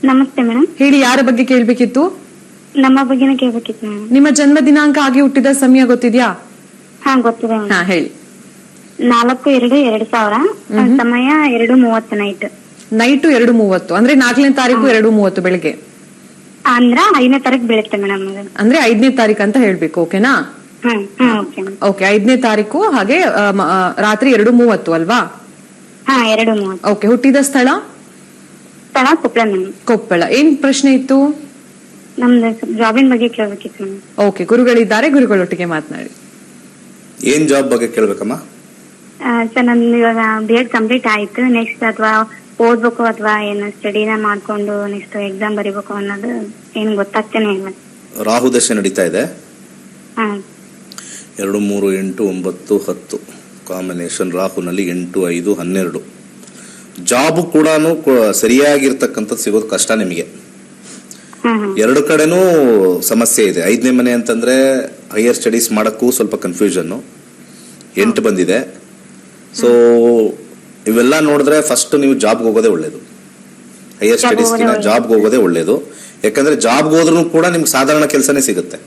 ನಮಸ್ತೆ ಮೇಡಮ್. ಹೇಳಿ, ಯಾರ ಬಗ್ಗೆ ಕೇಳ್ಬೇಕಿತ್ತು? ನಮ್ಮ ಬಗ್ಗೆನೇ ಕೇಳ್ಬೇಕಿತ್ತು ಮೇಡಮ್. ನಿಮ್ಮ ಜನ್ಮ ದಿನಾಂಕ ಹಾಗೆ ಹುಟ್ಟಿದ ಸಮಯ ಗೊತ್ತಿದ್ಯಾ? ಹಾ, ಗೊತ್ತಿದೆ ಮೇಡಮ್. ಹಾ, ಹೇಳಿ. 4/2/2000, ಸಮಯ 2:30 ನೈಟ್. ನೈಟ್ 2:30 ಅಂದ್ರೆ 4ನೇ ತಾರೀಕು 2:30 ಬೆಳಿಗ್ಗೆ. ಅಂದ್ರ 5ನೇ ತಾರೀಕು ಬೀಳುತ್ತೆ ಮೇಡಮ್. ಅಂದ್ರೆ 5ನೇ ತಾರೀಕು ಅಂತ ಹೇಳ್ಬೇಕು. ಓಕೆನಾ? ಓಕೆ. ಓಕೆ, 5ನೇ ತಾರೀಕು ಹಾಗೆ ರಾತ್ರಿ 2:30 ಅಲ್ವಾ? ಹಾ, 2:30. ಓಕೆ, ಹುಟ್ಟಿದ ಸ್ಥಳ? ಸ್ಥಳ ಕೊಪ್ಪಳ ಮೇಡಮ್. ಕೊಪ್ಪಳ. ಏನ್ ಪ್ರಶ್ನೆ ಇತ್ತು? ನಮ್ದು ಜಾಬಿನ ಬಗ್ಗೆ ಕೇಳ್ಬೇಕಿತ್ತು ಮೇಡಮ್. ಓಕೆ, ಗುರುಗಳಿದ್ದಾರೆ, ಗುರುಗಳೊಟ್ಟಿಗೆ ಮಾತನಾಡಿ. ಏನ್ ಜಾಬ್ ಬಗ್ಗೆ ಕೇಳ್ಬೇಕಮ್ಮ? ಸರ್, ನಂದು ಇವಾಗ B.Ed ಕಂಪ್ಲೀಟ್ ಆಯ್ತು. ನೆಕ್ಸ್ಟ್ ಅಥವಾ ಓದ್ಬೇಕು ಅಥವಾ ಏನು ಸ್ಟಡಿನ ಮಾಡ್ಕೊಂಡು ನೆಕ್ಸ್ಟ್ ಎಕ್ಸಾಮ್ ಬರೀಬೇಕು ಅನ್ನೋದು ಏನ್ ಗೊತ್ತಾಗ್ತೇನೆ ಇಲ್ಲ. ರಾಹು ದಶೆ ನಡೀತಾ ಇದೆ. ಹಾ 2, 3, 8, 9, 10 ಕಾಂಬಿನೇಷನ್. ರಾಹುನಲ್ಲಿ 8, 5, 12. ಜಾಬ್ ಕೂಡ ಸರಿಯಾಗಿರ್ತಕ್ಕಂಥದ್ದು ಸಿಗೋದು ಕಷ್ಟ ನಿಮಗೆ. ಎರಡು ಕಡೆನೂ ಸಮಸ್ಯೆ ಇದೆ. 5ನೇ ಮನೆ ಅಂತಂದ್ರೆ ಹೈಯರ್ ಸ್ಟಡೀಸ್ ಮಾಡಕ್ಕೂ ಸ್ವಲ್ಪ ಕನ್ಫ್ಯೂಷನ್. 8 ಬಂದಿದೆ. ಸೊ ಇವೆಲ್ಲ ನೋಡಿದ್ರೆ ಫಸ್ಟ್ ನೀವು ಜಾಬ್ಗೆ ಹೋಗೋದೇ ಒಳ್ಳೇದು. ಹೈಯರ್ ಸ್ಟಡೀಸ್ಗಿನ ಜಾಬ್ಗೆ ಹೋಗೋದೇ ಒಳ್ಳೇದು. ಯಾಕಂದ್ರೆ ಜಾಬ್ಗೆ ಹೋದ್ರೂ ಕೂಡ ನಿಮ್ಗೆ ಸಾಧಾರಣ ಕೆಲಸನೇ ಸಿಗುತ್ತೆ.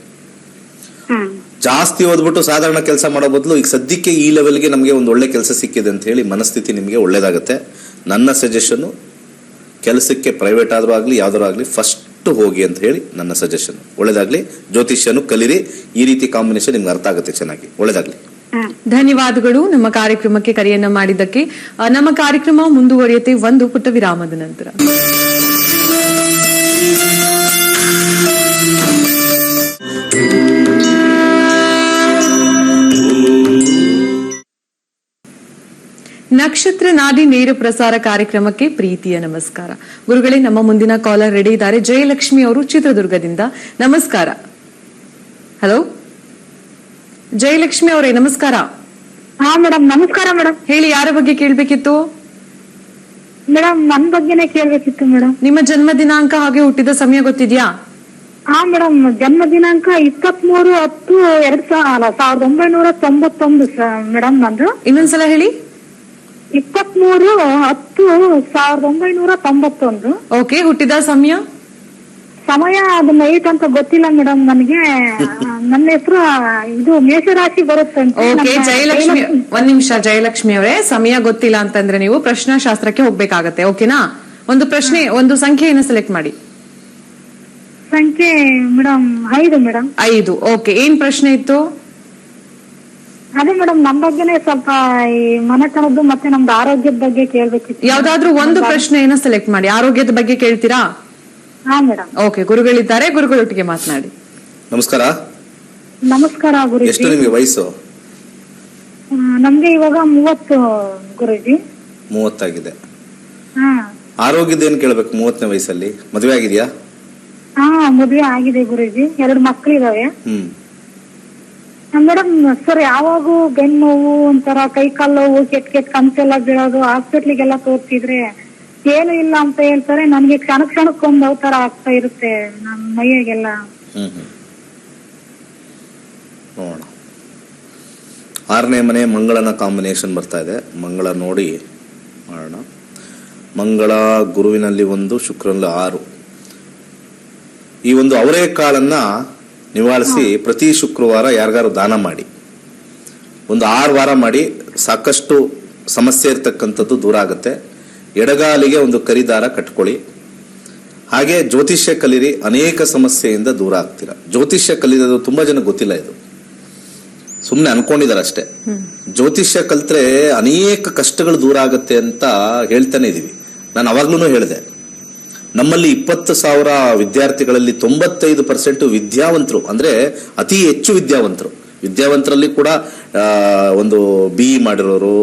ಜಾಸ್ತಿ ಓದ್ಬಿಟ್ಟು ಸಾಧಾರಣ ಕೆಲಸ ಮಾಡೋ ಬದಲು ಈಗ ಸದ್ಯಕ್ಕೆ ಈ ಲೆವೆಲ್ಗೆ ನಮಗೆ ಒಂದು ಒಳ್ಳೆ ಕೆಲಸ ಸಿಕ್ಕಿದೆ ಅಂತ ಹೇಳಿ ಮನಸ್ಥಿತಿ ನಿಮಗೆ ಒಳ್ಳೇದಾಗುತ್ತೆ. ನನ್ನ ಸಜೆಷನ್, ಕೆಲಸಕ್ಕೆ ಪ್ರೈವೇಟ್ ಆದ್ರೂ ಆಗ್ಲಿ ಯಾವ್ದಾರು ಆಗ್ಲಿ ಫಸ್ಟ್ ಹೋಗಿ ಅಂತ ಹೇಳಿ ನನ್ನ ಸಜೆಷನ್. ಒಳ್ಳೇದಾಗ್ಲಿ. ಜ್ಯೋತಿಷ್ಯನು ಕಲಿರಿ. ಈ ರೀತಿ ಕಾಂಬಿನೇಷನ್ ನಿಮ್ಗೆ ಅರ್ಥ ಆಗುತ್ತೆ ಚೆನ್ನಾಗಿ. ಒಳ್ಳೇದಾಗ್ಲಿ. ಧನ್ಯವಾದಗಳು ನಮ್ಮ ಕಾರ್ಯಕ್ರಮಕ್ಕೆ ಕರೆಯನ್ನ ಮಾಡಿದ್ದಕ್ಕೆ. ನಮ್ಮ ಕಾರ್ಯಕ್ರಮ ಮುಂದುವರಿಯುತ್ತೆ ಒಂದು ಪುಟ್ಟ ವಿರಾಮದ ನಂತರ. ನಕ್ಷತ್ರ ನಾಡಿ ನೇರ ಪ್ರಸಾರ ಕಾರ್ಯಕ್ರಮಕ್ಕೆ ಪ್ರೀತಿಯ ನಮಸ್ಕಾರ. ಗುರುಗಳೇ, ನಮ್ಮ ಮುಂದಿನ ಕಾಲರ್ ರೆಡಿ ಇದ್ದಾರೆ. ಜಯಲಕ್ಷ್ಮಿ ಅವರು ಚಿತ್ರದುರ್ಗದಿಂದ. ನಮಸ್ಕಾರ. ಹಲೋ ಜಯಲಕ್ಷ್ಮಿ ಅವರೇ, ನಮಸ್ಕಾರ. ಹಾ ಮೇಡಮ್, ನಮಸ್ಕಾರ ಮೇಡಮ್. ಹೇಳಿ, ಯಾರ ಬಗ್ಗೆ ಕೇಳ್ಬೇಕಿತ್ತು? ಮೇಡಮ್, ನನ್ ಬಗ್ಗೆನೇ ಕೇಳ್ಬೇಕಿತ್ತು ಮೇಡಮ್. ನಿಮ್ಮ ಜನ್ಮ ದಿನಾಂಕ ಹಾಗೆ ಹುಟ್ಟಿದ ಸಮಯ ಗೊತ್ತಿದ್ಯಾ? ಹಾ ಮೇಡಮ್, ಜನ್ಮ ದಿನಾಂಕ 23/10/1991 ಮೇಡಮ್. ನಂದು ಇನ್ನೊಂದ್ಸಲ ಹೇಳಿ. 23/10/1991. ಓಕೆ, ಹುಟ್ಟಿದ ಸಮಯ? ಸಮಯ ಅದು ನೈಟ್ ಅಂತ ಗೊತ್ತಿಲ್ಲ ಮೇಡಮ್ ನನಗೆ. ನನ್ನ ಹೆಸರು ಇದು ಮೇಷರಾಶಿ ಬರುತ್ತೆ. ಓಕೆ ಜಯಲಕ್ಷ್ಮಿ, ಒಂದ್ ನಿಮಿಷ ಜಯಲಕ್ಷ್ಮಿ ಅವರೇ, ಸಮಯ ಗೊತ್ತಿಲ್ಲ ಅಂತಂದ್ರೆ ನೀವು ಪ್ರಶ್ನಾಶಾಸ್ತ್ರಕ್ಕೆ ಹೋಗ್ಬೇಕಾಗತ್ತೆ. ಓಕೆನಾ? ಒಂದು ಪ್ರಶ್ನೆ, ಒಂದು ಸಂಖ್ಯೆಯನ್ನು ಸೆಲೆಕ್ಟ್ ಮಾಡಿ. ಸಂಖ್ಯೆ ಮೇಡಮ್ 5 ಮೇಡಮ್. 5. ಓಕೆ, ಏನ್ ಪ್ರಶ್ನೆ ಇತ್ತು? ಅದೇ ಮೇಡಮ್, ನಮ್ ಬಗ್ಗೆನೇ ಸ್ವಲ್ಪ ಈ ಮನೆತನದ್ದು ಮತ್ತೆ ನಮ್ದು ಆರೋಗ್ಯದ ಬಗ್ಗೆ ಕೇಳ್ಬೇಕಿತ್ತು. ಯಾವ್ದಾದ್ರು ಒಂದು ಪ್ರಶ್ನೆಯನ್ನ ಸೆಲೆಕ್ಟ್ ಮಾಡಿ. ಆರೋಗ್ಯದ ಬಗ್ಗೆ ಕೇಳ್ತೀರಾ? ಹಾ ಮೇಡಮ್. ಓಕೆ, ಗುರುಗಳಿದ್ದಾರೆ, ಗುರುಗಳೊಟ್ಟಿಗೆ ಮಾತನಾಡಿ. ನಮಸ್ಕಾರ. ನಮಸ್ಕಾರ ಗುರುಜಿ. ಎಷ್ಟು ನಿಮಗೆ ವಯಸ್ಸು? ನಮ್ಗೆ ಇವಾಗ 30 ಗುರುಜಿ. 30 ಆಗಿದೆ. ಹಾ. ಆರೋಗ್ಯದ ಏನ್ ಕೇಳ್ಬೇಕು? 30ನೇ ವಯಸ್ಸಲ್ಲಿ ಮದುವೆ ಆಗಿದ್ಯಾ? ಹಾ, ಮದುವೆ ಆಗಿದೆ ಗುರುಜಿ. 2 ಮಕ್ಳಿದಾವೆ. ಮೇಡಮ್ ಸರ್, ಯಾವಾಗೂ ಬೆನ್ನು ನೋವು, ಒಂಥರ ಕೈ ಕಾಲು ನೋವು, ಕೆಟ್ಟ ಕನ್ಸೆಲ್ಲ ಬೀಳೋದು, ಹಾಸ್ಪಿಟ್ಲಿಗೆಲ್ಲ ತೋರಿಸಿದ್ರೆ ಏನು ಇಲ್ಲ ಅಂತ ಹೇಳ್ತಾರೆ. ನನ್ಗೆ ಕ್ಷಣಕ್ಕೊಂದು ತರ ಆಗ್ತಾ ಇರುತ್ತೆ ನಮ್ ಮೈಯಾಗೆಲ್ಲ. ನೋಡೋಣ. 6ನೇ ಮನೆ ಮಂಗಳನ ಕಾಂಬಿನೇಷನ್ ಬರ್ತಾ ಇದೆ. ಮಂಗಳ ನೋಡಿ ಮಾಡೋಣ. ಮಂಗಳ ಗುರುವಿನಲ್ಲಿ 1, ಶುಕ್ರನಲ್ಲಿ 6. ಈ ಒಂದು ಅವರೆಕಾಳನ್ನ ನಿವಾಳಿಸಿ ಪ್ರತಿ ಶುಕ್ರವಾರ ಯಾರಿಗಾರು ದಾನ ಮಾಡಿ. ಒಂದು 6 ವಾರ ಮಾಡಿ. ಸಾಕಷ್ಟು ಸಮಸ್ಯೆ ಇರ್ತಕ್ಕಂಥದ್ದು ದೂರ ಆಗುತ್ತೆ. ಎಡಗಾಲಿಗೆ ಒಂದು ಕರಿದಾರ ಕಟ್ಕೊಳ್ಳಿ. ಹಾಗೆ ಜ್ಯೋತಿಷ್ಯ ಕಲಿರಿ. ಅನೇಕ ಸಮಸ್ಯೆಯಿಂದ ದೂರ ಆಗ್ತೀರಾ. ಜ್ಯೋತಿಷ್ಯ ಕಲಿಯೋದು ತುಂಬಾ ಜನ ಗೊತ್ತಿಲ್ಲ. ಇದು ಸುಮ್ಮನೆ ಅನ್ಕೊಂಡಿದ್ದಾರೆ ಅಷ್ಟೇ. ಜ್ಯೋತಿಷ್ಯ ಕಲ್ತ್ರೆ ಅನೇಕ ಕಷ್ಟಗಳು ದೂರ ಆಗುತ್ತೆ ಅಂತ ಹೇಳ್ತಾನೆ ಇದೀವಿ. ನಾನು ಅವಾಗ್ಲೂ ಹೇಳಿದೆ, ನಮ್ಮಲ್ಲಿ 20,000 ವಿದ್ಯಾರ್ಥಿಗಳಲ್ಲಿ 95% ವಿದ್ಯಾವಂತರು, ಅಂದ್ರೆ ಅತಿ ಹೆಚ್ಚು ವಿದ್ಯಾವಂತರಲ್ಲಿ ಕೂಡ ಒಂದು BE ಮಾಡಿರೋರು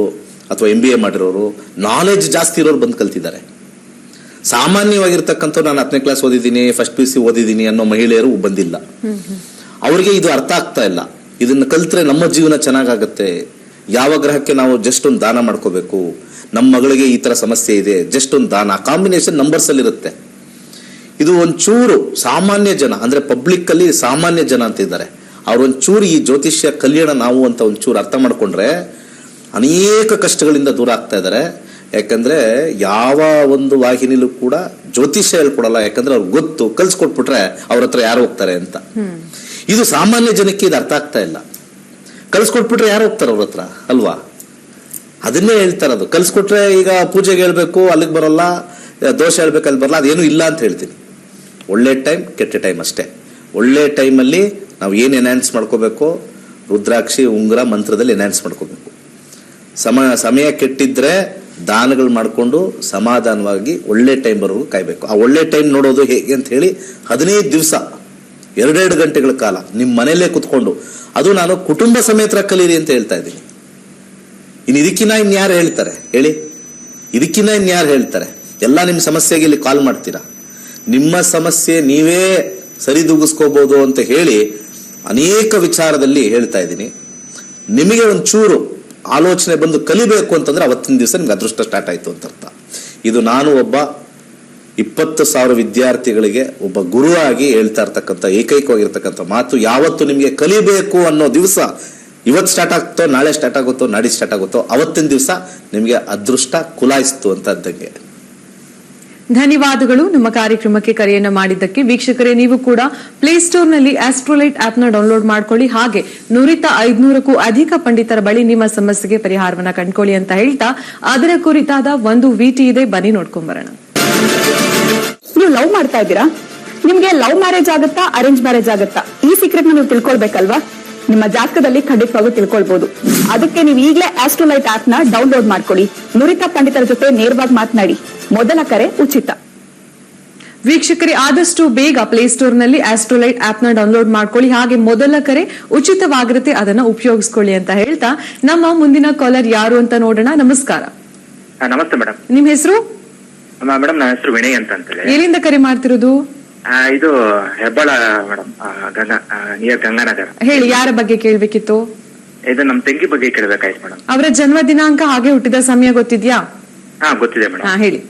ಅಥವಾ MBA ಮಾಡಿರೋರು, ನಾಲೆಜ್ ಜಾಸ್ತಿ ಇರೋರು ಬಂದು ಕಲ್ತಿದ್ದಾರೆ. ಸಾಮಾನ್ಯವಾಗಿರ್ತಕ್ಕಂಥ ನಾನು 10ನೇ ಕ್ಲಾಸ್ ಓದಿದ್ದೀನಿ, ಫಸ್ಟ್ PUC ಓದಿದ್ದೀನಿ ಅನ್ನೋ ಮಹಿಳೆಯರು ಬಂದಿಲ್ಲ. ಅವ್ರಿಗೆ ಇದು ಅರ್ಥ ಆಗ್ತಾ ಇಲ್ಲ. ಇದನ್ನ ಕಲ್ತ್ರೆ ನಮ್ಮ ಜೀವನ ಚೆನ್ನಾಗಾಗತ್ತೆ. ಯಾವ ಗ್ರಹಕ್ಕೆ ನಾವು ಜಸ್ಟ್ ಒಂದು ದಾನ ಮಾಡ್ಕೋಬೇಕು, ನಮ್ಮ ಮಗಳಿಗೆ ಈ ತರ ಸಮಸ್ಯೆ ಇದೆ, ಜಸ್ಟ್ ಒಂದು ದಾನ. ಕಾಂಬಿನೇಷನ್ ನಂಬರ್ಸ್ ಅಲ್ಲಿ ಇರುತ್ತೆ. ಇದು ಒಂಚೂರು ಸಾಮಾನ್ಯ ಜನ ಅಂದ್ರೆ ಪಬ್ಲಿಕ್ ಅಲ್ಲಿ ಸಾಮಾನ್ಯ ಜನ ಅಂತಿದ್ದಾರೆ, ಅವ್ರೊಂಚೂರು ಈ ಜ್ಯೋತಿಷ್ಯ ಕಲ್ಯಾಣ ನಾವು ಅಂತ ಒಂಚೂರು ಅರ್ಥ ಮಾಡ್ಕೊಂಡ್ರೆ ಅನೇಕ ಕಷ್ಟಗಳಿಂದ ದೂರ ಆಗ್ತಾ ಇದ್ದಾರೆ. ಯಾಕಂದ್ರೆ ಯಾವ ಒಂದು ವಾಹಿನಿಲೂ ಕೂಡ ಜ್ಯೋತಿಷ್ಯ ಹೇಳ್ಕೊಡಲ್ಲ, ಯಾಕಂದ್ರೆ ಅವ್ರಿಗೆ ಗೊತ್ತು ಕಲ್ಸ್ಕೊಟ್ಬಿಟ್ರೆ ಅವ್ರ ಹತ್ರ ಯಾರು ಹೋಗ್ತಾರೆ ಅಂತ. ಇದು ಸಾಮಾನ್ಯ ಜನಕ್ಕೆ ಇದು ಅರ್ಥ ಆಗ್ತಾ ಇಲ್ಲ. ಕಲ್ಸ್ಕೊಟ್ಬಿಟ್ರೆ ಯಾರು ಹೋಗ್ತಾರೆ ಅವ್ರ ಹತ್ರ ಅಲ್ವಾ? ಅದನ್ನೇ ಹೇಳ್ತಾರೆ. ಅದು ಕಲ್ಸ್ಕೊಟ್ರೆ ಈಗ ಪೂಜೆಗೆ ಹೇಳ್ಬೇಕು ಅಲ್ಲಿಗೆ ಬರಲ್ಲ, ದೋಷ ಹೇಳ್ಬೇಕು ಅಲ್ಲಿ ಬರಲ್ಲ, ಅದೇನು ಇಲ್ಲ ಅಂತ ಹೇಳ್ತೀನಿ. ಒಳ್ಳೆ ಟೈಮ್ ಕೆಟ್ಟ ಟೈಮ್ ಅಷ್ಟೇ. ಒಳ್ಳೆ ಟೈಮಲ್ಲಿ ನಾವು ಏನು ಎನ್ಹಾನ್ಸ್ ಮಾಡ್ಕೋಬೇಕು, ರುದ್ರಾಕ್ಷಿ ಉಂಗುರ ಮಂತ್ರದಲ್ಲಿ ಎನ್ಹಾನ್ಸ್ ಮಾಡ್ಕೋಬೇಕು. ಸಮಯ ಕೆಟ್ಟಿದ್ರೆ ದಾನಗಳು ಮಾಡಿಕೊಂಡು ಸಮಾಧಾನವಾಗಿ ಒಳ್ಳೆ ಟೈಮ್ ಬರೋದು ಕಾಯ್ಬೇಕು. ಆ ಒಳ್ಳೆ ಟೈಮ್ ನೋಡೋದು ಹೇಗೆ ಅಂತ ಹೇಳಿ 15 ದಿವಸ 2 ಗಂಟೆಗಳ ಕಾಲ ನಿಮ್ಮ ಮನೆಯಲ್ಲೇ ಕುತ್ಕೊಂಡು, ಅದು ನಾನು ಕುಟುಂಬ ಸಮೇತ ಕಲೀರಿ ಅಂತ ಹೇಳ್ತಾ ಇದ್ದೀನಿ. ಇದಕ್ಕಿನ್ನ ಇನ್ಯಾರು ಹೇಳ್ತಾರೆ ಹೇಳಿ? ಇದಕ್ಕಿನ್ನ ಇನ್ಯಾರು ಹೇಳ್ತಾರೆ? ಎಲ್ಲ ನಿಮ್ಮ ಸಮಸ್ಯೆಗೆ ಇಲ್ಲಿ ಕಾಲ್ ಮಾಡ್ತೀರಾ. ನಿಮ್ಮ ಸಮಸ್ಯೆ ನೀವೇ ಸರಿದೂಗಿಸ್ಕೋಬಹುದು ಅಂತ ಹೇಳಿ ಅನೇಕ ವಿಚಾರದಲ್ಲಿ ಹೇಳ್ತಾ ಇದ್ದೀನಿ. ನಿಮಗೆ ಒಂಚೂರು ಆಲೋಚನೆ ಬಂದು ಕಲಿಬೇಕು ಅಂತಂದ್ರೆ ಅವತ್ತಿನ ದಿವಸ ನಿಮ್ಗೆ ಅದೃಷ್ಟ ಸ್ಟಾರ್ಟ್ ಆಯ್ತು ಅಂತ ಅರ್ಥ. ಇದು ನಾನು ಒಬ್ಬ 20,000 ವಿದ್ಯಾರ್ಥಿಗಳಿಗೆ ಒಬ್ಬ ಗುರುವಾಗಿ ಹೇಳ್ತಾ ಇರ್ತಕ್ಕಂಥ ಏಕೈಕವಾಗಿರ್ತಕ್ಕಂಥ ಮಾತು. ಯಾವತ್ತು ನಿಮಗೆ ಕಲಿಬೇಕು ಅನ್ನೋ ದಿವಸ ಇವತ್ತು ಸ್ಟಾರ್ಟ್ ಆಗ್ತೋ, ನಾಳೆ ಸ್ಟಾರ್ಟ್ ಆಗುತ್ತೋ, ನಾಡಿ ಸ್ಟಾರ್ಟ್ ಆಗುತ್ತೋ, ಅವತ್ತಿನ ದಿವಸ ನಿಮಗೆ ಅದೃಷ್ಟ ಕುಲಾಯಿಸ್ತು ಅಂತ ಇದ್ದಂಗೆ. ಧನ್ಯವಾದಗಳು ನಮ್ಮ ಕಾರ್ಯಕ್ರಮಕ್ಕೆ ಕರೆಯನ್ನ ಮಾಡಿದ್ದಕ್ಕೆ. ವೀಕ್ಷಕರೇ, ನೀವು ಕೂಡ ಪ್ಲೇಸ್ಟೋರ್ನಲ್ಲಿ ಆಸ್ಟ್ರೋಲೈಟ್ ಆಪ್ ನ ಡೌನ್ಲೋಡ್ ಮಾಡ್ಕೊಳ್ಳಿ. ಹಾಗೆ ನುರಿತ 500ಕ್ಕೂ ಅಧಿಕ ಪಂಡಿತರ ಬಳಿ ನಿಮ್ಮ ಸಮಸ್ಯೆಗೆ ಪರಿಹಾರವನ್ನ ಕಂಡುಕೊಳ್ಳಿ ಅಂತ ಹೇಳ್ತಾ ಅದರ ಕುರಿತಾದ ಒಂದು ವಿಟಿ ಇದೆ, ಬನ್ನಿ ನೋಡ್ಕೊಂಡ್ ಬರೋಣ. ನೀವು ಲವ್ ಮಾಡ್ತಾ ಇದ್ದೀರಾ? ನಿಮ್ಗೆ ಲವ್ ಮ್ಯಾರೇಜ್ ಆಗುತ್ತಾ, ಅರೇಂಜ್ ಮ್ಯಾರೇಜ್ ಆಗುತ್ತಾ? ಈ ಸೀಕ್ರೆಟ್ ನೀವು ತಿಳ್ಕೊಳ್ಬೇಕಲ್ವಾ? ನಿಮ್ಮ ಜಾತಕದಲ್ಲಿ ಖಂಡಿತವಾಗೂ ತಿಳ್ಕೊಳ್ಬಹುದು. ಅದಕ್ಕೆ ನೀವು ಈಗಲೇ ಆಸ್ಟ್ರೋಲೈಟ್ ಆಪ್ ನ ಡೌನ್ಲೋಡ್ ಮಾಡ್ಕೊಳ್ಳಿ. ನುರಿತ ಪಂಡಿತರ ಜೊತೆ ನೇರವಾಗಿ ಮಾತನಾಡಿ. ಮೊದಲ ಕರೆ ಉಚಿತ. ವೀಕ್ಷಕರೇ, ಆದಷ್ಟು ಬೇಗ ಪ್ಲೇಸ್ಟೋರ್ನಲ್ಲಿ ಆಸ್ಟ್ರೋಲೈಟ್ ಆಪ್ ನ ಡೌನ್ಲೋಡ್ ಮಾಡ್ಕೊಳ್ಳಿ. ಹಾಗೆ ಮೊದಲ ಕರೆ ಉಚಿತವಾಗಿರುತ್ತೆ, ಅದನ್ನ ಉಪಯೋಗಿಸ್ಕೊಳ್ಳಿ ಅಂತ ಹೇಳ್ತಾ ನಮ್ಮ ಮುಂದಿನ ಕಾಲರ್ ಯಾರು ಅಂತ ನೋಡೋಣ. ನಮಸ್ಕಾರ. ನಮಸ್ತೆ ಮೇಡಮ್. ನಿಮ್ ಹೆಸರು? ಮೇಡಮ್ ನನ್ನ ಹೆಸರು ವಿನಯ್ ಅಂತ ಹೇಳಿ. ಎಲ್ಲಿಂದ ಕರೆ ಮಾಡ್ತಿರೋದು? ಇದು ಹೆಬ್ಬಾಳ ಮೇಡಮ್, ನಿಯರ್ ಗಂಗಾನಗರ. ಹೇಳಿ, ಯಾರ ಬಗ್ಗೆ ಕೇಳ್ಬೇಕಿತ್ತು? ಇದು ನಮ್ ತಂಗಿ ಬಗ್ಗೆ ಕೇಳ್ಬೇಕಾಯ್ತು ಮೇಡಮ್. ಅವರ ಜನ್ಮ ದಿನಾಂಕ ಹಾಗೆ ಹುಟ್ಟಿದ ಸಮಯ ಗೊತ್ತಿದ್ಯಾ? ಗೊತ್ತಿದೆ ಮೇಡಮ್. ಹೇಳಿ.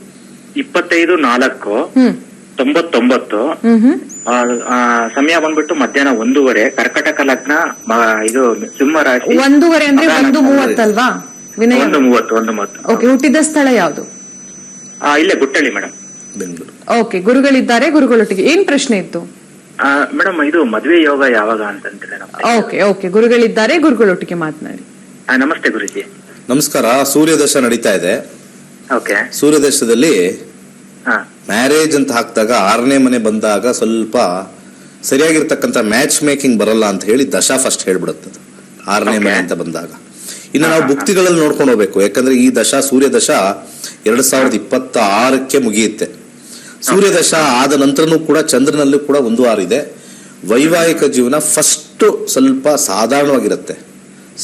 25/4/99. ಸಮಯ ಬಂದ್ಬಿಟ್ಟು ಮಧ್ಯಾಹ್ನ 1:30, ಕರ್ಕಟಕ ಲಗ್ನ, ಇದು ಸಿಂಹ ರಾಶಿ. 1:30 ಅಂದ್ರೆ 1:30 ಅಲ್ವಾ ವಿನಯ್? 1:30. ಓಕೆ, ಹುಟ್ಟಿದ ಸ್ಥಳ ಯಾವುದು? ಇಲ್ಲೇ ಗುಟ್ಟಳ್ಳಿ ಮೇಡಮ್, ಬೆಂಗಳೂರು. ಓಕೆ, ಗುರುಗಳಿದ್ದಾರೆ, ಗುರುಗಳೊಟ್ಟಿಗೆ ಏನ್ ಪ್ರಶ್ನೆ ಇತ್ತು? ಮೇಡಮ್ ಇದು ಮದ್ವೆ ಯೋಗ ಯಾವಾಗ ಅಂತಂದ್ರೆ. ಓಕೆ, ಗುರುಗಳಿದ್ದಾರೆ, ಗುರುಗಳೊಟ್ಟಿಗೆ ಮಾತನಾಡಿ. ನಮಸ್ತೆ ಗುರುಜಿ. ನಮಸ್ಕಾರ. ಸೂರ್ಯದಶ ನಡೀತಾ ಇದೆ. ಓಕೆ. ಸೂರ್ಯದಶದಲ್ಲಿ ಮ್ಯಾರೇಜ್ ಅಂತ ಹಾಕಿದಾಗ 6ನೇ ಮನೆ ಬಂದಾಗ ಸ್ವಲ್ಪ ಸರಿಯಾಗಿರ್ತಕ್ಕಂಥ ಮ್ಯಾಚ್ ಮೇಕಿಂಗ್ ಬರಲ್ಲ ಅಂತ ಹೇಳಿ ದಶಾ ಫಸ್ಟ್ ಹೇಳ್ಬಿಡುತ್ತೆ. 6ನೇ ಮನೆ ಅಂತ ಬಂದಾಗ ಇನ್ನು ನಾವು ಭುಕ್ತಿಗಳಲ್ಲಿ ನೋಡ್ಕೊಂಡು ಹೋಗ್ಬೇಕು. ಯಾಕಂದ್ರೆ ಈ ದಶಾ ಸೂರ್ಯದಶ 2026ಕ್ಕೆ ಮುಗಿಯುತ್ತೆ. ಸೂರ್ಯದಶ ಆದ ನಂತರನೂ ಕೂಡ ಚಂದ್ರನಲ್ಲೂ ಕೂಡ 1/6 ಇದೆ. ವೈವಾಹಿಕ ಜೀವನ ಫಸ್ಟ್ ಸ್ವಲ್ಪ ಸಾಧಾರಣವಾಗಿರುತ್ತೆ.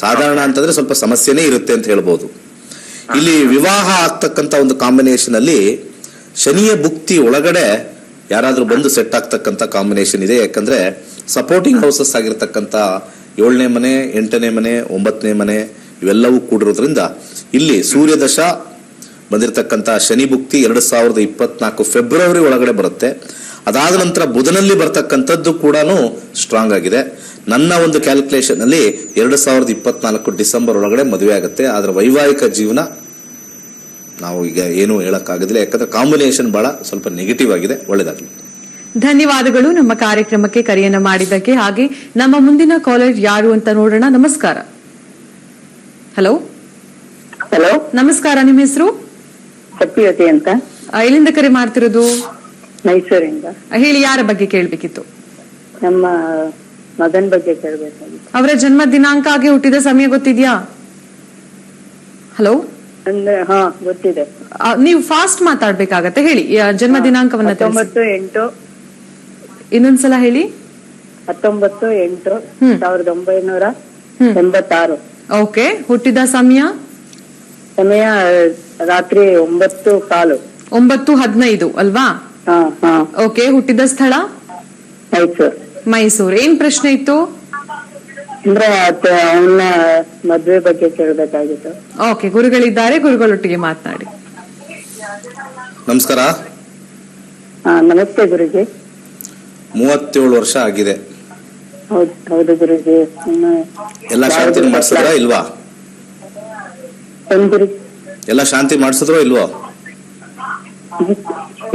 ಸಾಧಾರಣ ಅಂತಂದ್ರೆ ಸ್ವಲ್ಪ ಸಮಸ್ಯೆನೇ ಇರುತ್ತೆ ಅಂತ ಹೇಳ್ಬೋದು. ಇಲ್ಲಿ ವಿವಾಹ ಆಗ್ತಕ್ಕಂಥ ಒಂದು ಕಾಂಬಿನೇಷನ್ ಅಲ್ಲಿ ಶನಿಯ ಭುಕ್ತಿ ಒಳಗಡೆ ಯಾರಾದ್ರೂ ಬಂದು ಸೆಟ್ ಆಗ್ತಕ್ಕಂಥ ಕಾಂಬಿನೇಷನ್ ಇದೆ. ಯಾಕಂದ್ರೆ ಸಪೋರ್ಟಿಂಗ್ ಹೌಸಸ್ ಆಗಿರ್ತಕ್ಕಂಥ 7ನೇ ಮನೆ, 8ನೇ ಮನೆ, 9ನೇ ಮನೆ ಇವೆಲ್ಲವೂ ಕೂಡಿರೋದ್ರಿಂದ ಇಲ್ಲಿ ಸೂರ್ಯದಶ ಬಂದಿರತಕ್ಕಂಥ ಶನಿ ಭುಕ್ತಿ 2024 ಫೆಬ್ರವರಿ ಒಳಗಡೆ ಬರುತ್ತೆ. ಅದಾದ ನಂತರ ಬುಧನಲ್ಲಿ ಬರ್ತಕ್ಕಂಥದ್ದು ಕೂಡ ಸ್ಟ್ರಾಂಗ್ ಆಗಿದೆ. ನನ್ನ ಒಂದು ಕ್ಯಾಲ್ಕುಲೇಷನ್ ಅಲ್ಲಿ 2024 ಡಿಸೆಂಬರ್ ಒಳಗಡೆ ಮದುವೆ ಆಗುತ್ತೆ. ಆದ್ರೆ ವೈವಾಹಿಕ ಜೀವನ ನಾವು ಈಗ ಏನು ಹೇಳಕ್ಕಾಗೋದಿಲ್ಲ, ಯಾಕಂದ್ರೆ ಕಾಂಬಿನೇಷನ್ ಬಹಳ ಸ್ವಲ್ಪ ನೆಗೆಟಿವ್ ಆಗಿದೆ. ಒಳ್ಳೇದಾಗಲಿ. ಧನ್ಯವಾದಗಳು ನಮ್ಮ ಕಾರ್ಯಕ್ರಮಕ್ಕೆ ಕರೆಯನ್ನ ಮಾಡಿದ್ದಕ್ಕೆ. ಹಾಗೆ ನಮ್ಮ ಮುಂದಿನ ಕಾಲರ್ ಯಾರು ಅಂತ ನೋಡೋಣ. ನಮಸ್ಕಾರ. ಹಲೋ. ನಮಸ್ಕಾರ, ನಿಮ್ಮ ಹೆಸರು? ಸತ್ಯವತಿ ಅಂತ. ಎಲ್ಲಿಂದ ಕರೆ ಮಾಡ್ತಿರೋದು? ಮೈಸೂರಿಂದ. ಹೇಳಿ, ಯಾರ ಬಗ್ಗೆ ಕೇಳ್ಬೇಕಿತ್ತು? ನಮ್ಮ ಮಗನ್ ಬಗ್ಗೆ ಕೇಳ್ಬೇಕಾಗಿತ್ತು. ಅವರ ಜನ್ಮ ದಿನಾಂಕ ಹಾಗೆ ಹುಟ್ಟಿದ ಸಮಯ ಗೊತ್ತಿದ್ಯಾ? ಹಲೋ. ಗೊತ್ತಿದೆ. ನೀವು ಫಾಸ್ಟ್ ಮಾತಾಡ್ಬೇಕಾಗತ್ತೆ. ಹೇಳಿ ಜನ್ಮ ದಿನಾಂಕವನ್ನ. 19/8. ಇನ್ನೊಂದ್ಸಲ ಹೇಳಿ. 19/8/1986. ಓಕೆ, ಹುಟ್ಟಿದ ಸಮಯ ರಾತ್ರಿ 9:15. 9:15 ಅಲ್ವಾ? ಓಕೆ, ಹುಟ್ಟಿದ ಸ್ಥಳ ಮೈಸೂರು. ಏನ್ ಪ್ರಶ್ನೆ ಇತ್ತು? ಅಂದ್ರೆ ಅವನ ಮದ್ವೆ ಬಗ್ಗೆ ಕೇಳ್ಬೇಕಾಗಿತ್ತು. ಓಕೆ, ಗುರುಗಳಿದ್ದಾರೆ, ಗುರುಗಳೊಟ್ಟಿಗೆ ಮಾತನಾಡಿ. ನಮಸ್ಕಾರ. ನಮಸ್ತೆ ಗುರುಜಿ. 37 ವರ್ಷ ಆಗಿದೆ. ಹೌದು ಗುರುಜಿ. ಎಲ್ಲ ಶಾಂತಿ ಮಾಡಿಸಿದ್ರಾ ಇಲ್ವಾ? ಎಲ್ಲ ಶಾಂತಿ ಮಾಡಿಸಿದ್ರೋ ಇಲ್ವೋ?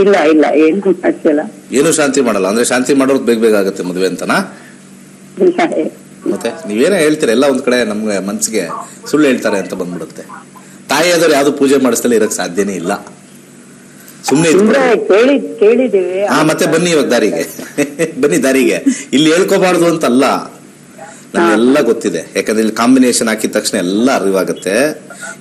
ಇಲ್ಲ ಏನು ಮಾಡ್ತಿಲ್ಲ. ಏನು ಶಾಂತಿ ಮಾಡಲ್ಲ ಅಂದ್ರೆ ಶಾಂತಿ ಮಾಡೋದು ಬೇಗ ಆಗುತ್ತೆ ಮದುವೆ ಅಂತನಾ? ಮತ್ತೆ ನೀವೇನೋ ಹೇಳ್ತೀರ, ಎಲ್ಲ ಒಂದ್ ಕಡೆ ನಮ್ಗೆ ಮನ್ಸಿಗೆ ಸುಳ್ಳು ಹೇಳ್ತಾರೆ ಅಂತ ಬಂದ್ಬಿಡುತ್ತೆ. ತಾಯಿಯಾದವ್ರು ಯಾವ್ದು ಪೂಜೆ ಮಾಡಿಸ್ತಲೇ ಇರಕ್ ಸಾಧ್ಯನೇ ಇಲ್ಲ. ಸುಮ್ನೆ ಕೇಳಿದ್ದೀವಿ. ಮತ್ತೆ ಬನ್ನಿ ಇವಾಗ ದಾರಿಗೆ ಬನ್ನಿ ದಾರಿಗೆ. ಇಲ್ಲಿ ಹೇಳ್ಕೋಬಾರ್ದು ಅಂತಲ್ಲ, ನಮ್ಗೆಲ್ಲ ಗೊತ್ತಿದೆ. ಯಾಕಂದ್ರೆ ಇಲ್ಲಿ ಕಾಂಬಿನೇಷನ್ ಹಾಕಿದ ತಕ್ಷಣ ಎಲ್ಲ ಅರಿವಾಗುತ್ತೆ.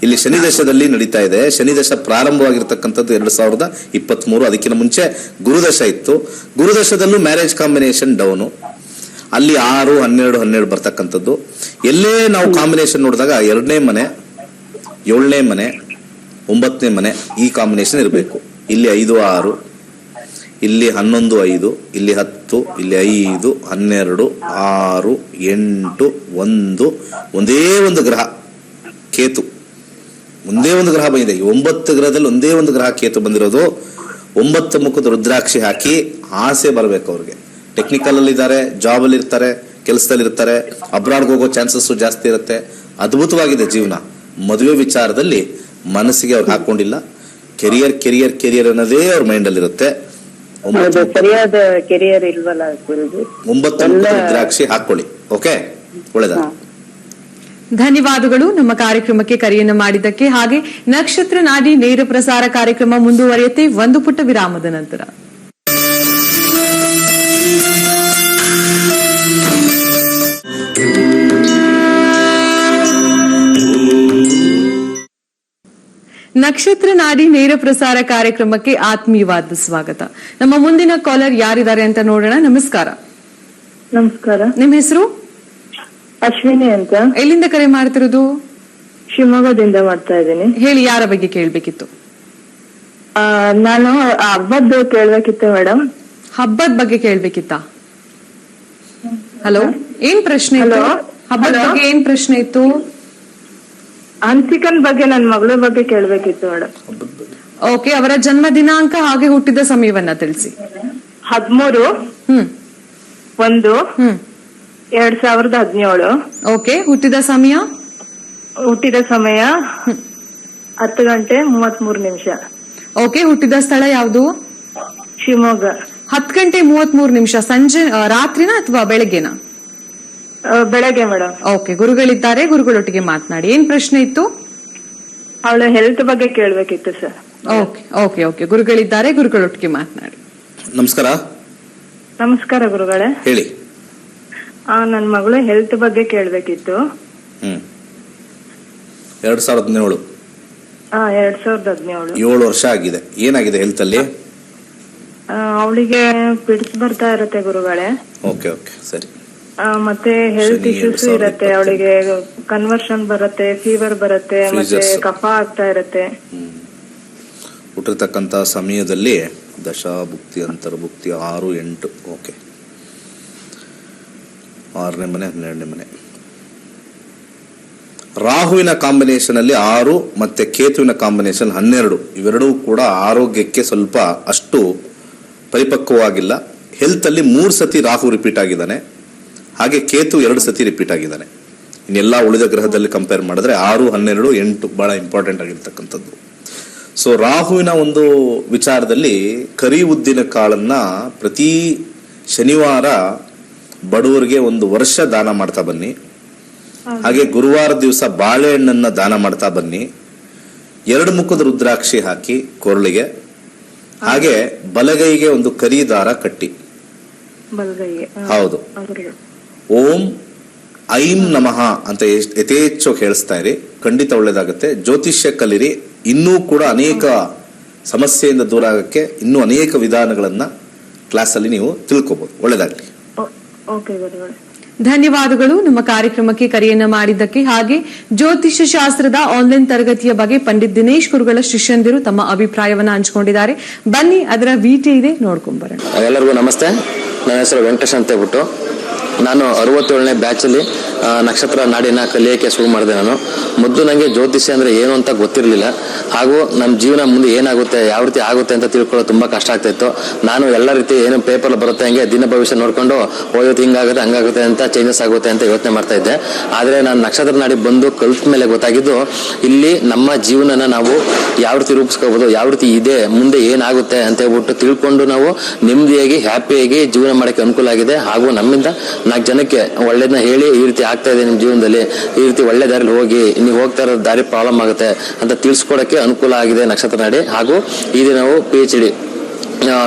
ಇಲ್ಲಿ ಶನಿ ದಶದಲ್ಲಿ ನಡೀತಾ ಇದೆ. ಶನಿ ದಶ ಪ್ರಾರಂಭವಾಗಿರ್ತಕ್ಕಂಥದ್ದು 2023. ಅದಕ್ಕಿಂತ ಮುಂಚೆ ಗುರುದಶ ಇತ್ತು. ಗುರುದಶದಲ್ಲೂ ಮ್ಯಾರೇಜ್ ಕಾಂಬಿನೇಷನ್ ಡೌನು. ಅಲ್ಲಿ 6, 12, 12 ಬರ್ತಕ್ಕಂಥದ್ದು. ಎಲ್ಲೇ ನಾವು ಕಾಂಬಿನೇಷನ್ ನೋಡಿದಾಗ 2ನೇ ಮನೆ, 7ನೇ ಮನೆ, 9ನೇ ಮನೆ ಈ ಕಾಂಬಿನೇಷನ್ ಇರಬೇಕು. ಇಲ್ಲಿ 5, 6, ಇಲ್ಲಿ 11, 5, ಇಲ್ಲಿ 10, ಇಲ್ಲಿ 5, 12, 6, 8, 1 ಒಂದೇ ಒಂದು ಗ್ರಹ ಕೇತು. ಒಂದೇ ಒಂದು ಗ್ರಹ ಬಂದಿದೆ. 9 ಗ್ರಹದಲ್ಲಿ ಒಂದೇ ಒಂದು ಗ್ರಹ ಕೇತು ಬಂದಿರೋದು. 9 ಮುಖದ ರುದ್ರಾಕ್ಷಿ ಹಾಕಿ ಆಸೆ ಬರಬೇಕು ಅವ್ರಿಗೆ. ಟೆಕ್ನಿಕಲ್ ಅಲ್ಲಿ ಇದ್ದಾರೆ, ಜಾಬ್ ಅಲ್ಲಿ ಇರ್ತಾರೆ, ಕೆಲಸದಲ್ಲಿ ಇರ್ತಾರೆ, ಅಬ್ರಾಡ್ಗೆ ಹೋಗೋ ಚಾನ್ಸಸ್ ಜಾಸ್ತಿ ಇರುತ್ತೆ. ಅದ್ಭುತವಾಗಿದೆ ಜೀವನ. ಮದುವೆ ವಿಚಾರದಲ್ಲಿ ಮನಸ್ಸಿಗೆ ಅವ್ರು ಹಾಕೊಂಡಿಲ್ಲ. ಕೆರಿಯರ್ ಅನ್ನೋದೇ ಅವ್ರ ಮೈಂಡ್ ಅಲ್ಲಿ ಇರುತ್ತೆ. ಸರಿಯಾದ ಕೆರಿಯರ್ ಇಲ್ವಲ್ಲ ಗುರುಜಿ. 9 ರುದ್ರಾಕ್ಷಿ ಹಾಕೊಳ್ಳಿ. ಓಕೆ, ಒಳ್ಳೆದ. ಧನ್ಯವಾದಗಳು ನಮ್ಮ ಕಾರ್ಯಕ್ರಮಕ್ಕೆ ಕರೆಯನ್ನು ಮಾಡಿದ್ದಕ್ಕೆ. ಹಾಗೆ ನಕ್ಷತ್ರ ನಾಡಿ ನೇರ ಪ್ರಸಾರ ಕಾರ್ಯಕ್ರಮ ಮುಂದುವರಿಯುತ್ತೆ ಒಂದು ಪುಟ್ಟ ವಿರಾಮದ ನಂತರ. ನಕ್ಷತ್ರ ನಾಡಿ ನೇರ ಪ್ರಸಾರ ಕಾರ್ಯಕ್ರಮಕ್ಕೆ ಆತ್ಮೀಯವಾದ ಸ್ವಾಗತ. ನಮ್ಮ ಮುಂದಿನ ಕಾಲರ್ ಯಾರಿದ್ದಾರೆ ಅಂತ ನೋಡೋಣ. ನಮಸ್ಕಾರ. ನಮಸ್ಕಾರ. ನಿಮ್ಮ ಹೆಸರು? ಅಶ್ವಿನಿ ಅಂತ. ಎಲ್ಲಿಂದ ಕರೆ ಮಾಡ್ತಿರೋದು? ಶಿವಮೊಗ್ಗದಿಂದ ಮಾಡ್ತಾ ಇದ್ದೀನಿ. ಹೇಳಿ, ಯಾರ ಬಗ್ಗೆ ಕೇಳ್ಬೇಕಿತ್ತು? ನಾನು ಹಬ್ಬದ ಕೇಳ್ಬೇಕಿತ್ತು ಮೇಡಮ್. ಹಬ್ಬದ ಬಗ್ಗೆ ಕೇಳ್ಬೇಕಿತ್ತಾ? ಹಲೋ, ಏನ್ ಪ್ರಶ್ನೆ ಇತ್ತು? ಹಬ್ಬದ ಬಗ್ಗೆ ಏನ್ ಪ್ರಶ್ನೆ ಇತ್ತು? ಹನ್ಸಿಕನ್ ಬಗ್ಗೆ ನನ್ನ ಮಗಳ ಬಗ್ಗೆ ಕೇಳ್ಬೇಕಿತ್ತು ಮೇಡಮ್. ಓಕೆ, ಅವರ ಜನ್ಮ ದಿನಾಂಕ ಹಾಗೆ ಹುಟ್ಟಿದ ಸಮಯವನ್ನ ತಿಳಿಸಿ. 13/1/2017. ಓಕೆ, ಹುಟ್ಟಿದ ಸಮಯ? 10:33. ಓಕೆ, ಹುಟ್ಟಿದ ಸ್ಥಳ ಯಾವುದು? ಶಿವಮೊಗ್ಗ. 10:33 ಸಂಜೆ, ರಾತ್ರಿನಾ ಅಥವಾ ಬೆಳಗ್ಗೆನಾ? ಬೆಳಗ್ಗೆ ಮೇಡಮ್. ಓಕೆ, ಗುರುಗಳಿದ್ದಾರೆ, ಗುರುಗಳೊಟ್ಟಿಗೆ ಮಾತನಾಡಿ. ಏನ್ ಪ್ರಶ್ನೆ ಇತ್ತು? ಅವಳ ಹೆಲ್ತ್ ಬಗ್ಗೆ ಕೇಳ್ಬೇಕಿತ್ತು ಸರ್. ಓಕೆ ಓಕೆ ಓಕೆ, ಗುರುಗಳಿದ್ದಾರೆ, ಗುರುಗಳೊಟ್ಟಿಗೆ ಮಾತನಾಡಿ. ನಮಸ್ಕಾರ. ನಮಸ್ಕಾರ ಗುರುಗಳೇ. ಹೇಳಿ. ನನ್ನ ಮಗಳು ಹೆಲ್ತ್ ಬಗ್ಗೆ ಕೇಳ್ಬೇಕಿತ್ತು. 2017. 2017. 7 ವರ್ಷ ಆಗಿದೆ. ಏನಾಗಿದೆ ಹೆಲ್ತ್ ಅಲ್ಲಿ? ಅವಳಿಗೆ ಪಿಡ್ಸ್ ಬರ್ತಾ ಇರತ್ತೆ ಗುರುಗಳೇ. ಓಕೆ ಓಕೆ, ಸರಿ. ಮತ್ತೆ ಹೆಲ್ತ್ ಇಶ್ಯೂಸ್ ಇರತ್ತೆ. ಅವಳಿಗೆ ಕನ್ವರ್ಷನ್ ಬರುತ್ತೆ, ಫೀವರ್ ಬರುತ್ತೆ, ಮತ್ತೆ ಕಫ ಆಗ್ತಾ ಇರತ್ತೆ. ಹುಟ್ಟಿರ್ತಕ್ಕಂತ ಸಮಯದಲ್ಲಿ ದಶಾಭುಕ್ತಿ, ಅಂತರ್ಭುಕ್ತಿ 6, 8. ಓಕೆ, 6ನೇ ಮನೆ, 12ನೇ ಮನೆ. ರಾಹುವಿನ ಕಾಂಬಿನೇಷನ್ ಅಲ್ಲಿ 6 ಮತ್ತೆ ಕೇತುವಿನ ಕಾಂಬಿನೇಷನ್ 12. ಇವೆರಡೂ ಕೂಡ ಆರೋಗ್ಯಕ್ಕೆ ಸ್ವಲ್ಪ ಅಷ್ಟು ಪರಿಪಕ್ವವಾಗಿಲ್ಲ. ಹೆಲ್ತ್ ಅಲ್ಲಿ 3 ಸತಿ ರಾಹು ರಿಪೀಟ್ ಆಗಿದ್ದಾನೆ, ಹಾಗೆ ಕೇತು 2 ಸತಿ ರಿಪೀಟ್ ಆಗಿದ್ದಾನೆ. ಇನ್ನೆಲ್ಲ ಉಳಿದ ಗ್ರಹದಲ್ಲಿ ಕಂಪೇರ್ ಮಾಡಿದ್ರೆ 6, 12, 8 ಬಹಳ ಇಂಪಾರ್ಟೆಂಟ್ ಆಗಿರ್ತಕ್ಕಂಥದ್ದು. ಸೊ ರಾಹುವಿನ ಒಂದು ವಿಚಾರದಲ್ಲಿ ಕರಿ ಉದ್ದಿನ ಕಾಳನ್ನ ಪ್ರತಿ ಶನಿವಾರ ಬಡವರಿಗೆ 1 ವರ್ಷ ದಾನ ಮಾಡ್ತಾ ಬನ್ನಿ. ಹಾಗೆ ಗುರುವಾರ ದಿವಸ ಬಾಳೆಹಣ್ಣನ್ನ ದಾನ ಮಾಡ್ತಾ ಬನ್ನಿ. 2 ಮುಖದ ರುದ್ರಾಕ್ಷಿ ಹಾಕಿ ಕೊರಳಿಗೆ, ಹಾಗೆ ಬಲಗೈಗೆ ಒಂದು ಕರಿ ದಾರ ಕಟ್ಟಿ. ಹೌದು. ಓಂ ಐಂ ನಮಃ ಅಂತ ಯಥೇಚ್ಛ ಹೇಳಿಸ್ತಾ ಇರಿ, ಖಂಡಿತ ಒಳ್ಳೇದಾಗುತ್ತೆ. ಜ್ಯೋತಿಷ್ಯ ಕಲಿರಿ. ಇನ್ನೂ ಕೂಡ ಅನೇಕ ಸಮಸ್ಯೆಯಿಂದ ದೂರ ಆಗಕ್ಕೆ ಇನ್ನೂ ಅನೇಕ ವಿಧಾನಗಳನ್ನ ಕ್ಲಾಸ್ ಅಲ್ಲಿ ನೀವು ತಿಳ್ಕೋಬಹುದು. ಒಳ್ಳೇದಾಗ್ಲಿ. ಧನ್ಯವಾದಗಳು ನಮ್ಮ ಕಾರ್ಯಕ್ರಮಕ್ಕೆ ಕರೆಯನ್ನ ಮಾಡಿದ್ದಕ್ಕೆ. ಹಾಗೆ ಜ್ಯೋತಿಷ್ಯ ಶಾಸ್ತ್ರದ ಆನ್ಲೈನ್ ತರಗತಿಯ ಬಗ್ಗೆ ಪಂಡಿತ್ ದಿನೇಶ್ ಗುರುಗಳ ಶಿಷ್ಯಂದಿರು ತಮ್ಮ ಅಭಿಪ್ರಾಯವನ್ನ ಹಂಚಿಕೊಂಡಿದ್ದಾರೆ. ಬನ್ನಿ, ಅದರ ವಿಟಿ ಇದೆ, ನೋಡ್ಕೊಂಡ್ ಬರೋಣ. ಎಲ್ಲರಿಗೂ ನಮಸ್ತೆ. ನನ್ನ ಹೆಸರು ವೆಂಕಟೇಶ್ ಅಂತ ಹೇಳ್ಬಿಟ್ಟು ನಾನು 67ನೇ ಬ್ಯಾಚ್ ಅಲ್ಲಿ ನಕ್ಷತ್ರ ನಾಡಿನ ಕಲಿಯೋಕ್ಕೆ ಶುರು ಮಾಡಿದೆ ನಾನು. ಮೊದಲು ನನಗೆ ಜ್ಯೋತಿಷ್ಯ ಅಂದರೆ ಏನು ಅಂತ ಗೊತ್ತಿರಲಿಲ್ಲ. ಹಾಗೂ ನಮ್ಮ ಜೀವನ ಮುಂದೆ ಏನಾಗುತ್ತೆ, ಯಾವ ರೀತಿ ಆಗುತ್ತೆ ಅಂತ ತಿಳ್ಕೊಳ್ಳೋದು ತುಂಬ ಕಷ್ಟ ಆಗ್ತಾಯಿತ್ತು. ನಾನು ಎಲ್ಲ ರೀತಿ ಏನು ಪೇಪರ್ ಬರುತ್ತೆ ಹಂಗೆ ದಿನ ಭವಿಷ್ಯ ನೋಡಿಕೊಂಡು ಓದೋದು ಹಿಂಗಾಗುತ್ತೆ ಹಂಗಾಗುತ್ತೆ ಅಂತ ಚೇಂಜಸ್ ಆಗುತ್ತೆ ಅಂತ ಯೋಚನೆ ಮಾಡ್ತಾ ಇದ್ದೆ. ಆದರೆ ನಾನು ನಕ್ಷತ್ರ ನಾಡಿ ಬಂದು ಕಲ್ತ ಮೇಲೆ ಗೊತ್ತಾಗಿದ್ದು, ಇಲ್ಲಿ ನಮ್ಮ ಜೀವನನ ನಾವು ಯಾವ ರೀತಿ ರೂಪಿಸ್ಕೋಬೋದು, ಯಾವ ರೀತಿ ಇದೆ, ಮುಂದೆ ಏನಾಗುತ್ತೆ ಅಂತ ಹೇಳ್ಬಿಟ್ಟು ತಿಳ್ಕೊಂಡು ನಾವು ನೆಮ್ಮದಿಯಾಗಿ ಹ್ಯಾಪಿಯಾಗಿ ಜೀವನ ಮಾಡೋಕ್ಕೆ ಅನುಕೂಲ ಆಗಿದೆ. ಹಾಗೂ ನಮ್ಮಿಂದ 4 ಜನಕ್ಕೆ ಒಳ್ಳೇದನ್ನ ಹೇಳಿ ಈ ರೀತಿ ಆಗ್ತಾ ಇದೆ ನಿಮ್ಮ ಜೀವನದಲ್ಲಿ, ಈ ರೀತಿ ಒಳ್ಳೆ ದಾರಿಲಿ ಹೋಗಿ, ನೀವು ಹೋಗ್ತಾ ಇರೋ ದಾರಿ ಪ್ರಾಬ್ಲಮ್ ಆಗುತ್ತೆ ಅಂತ ತಿಳಿಸ್ಕೊಡೋಕ್ಕೆ ಅನುಕೂಲ ಆಗಿದೆ ನಕ್ಷತ್ರ ನಾಡಿ. ಹಾಗೂ ಈಗ ನಾವು PhD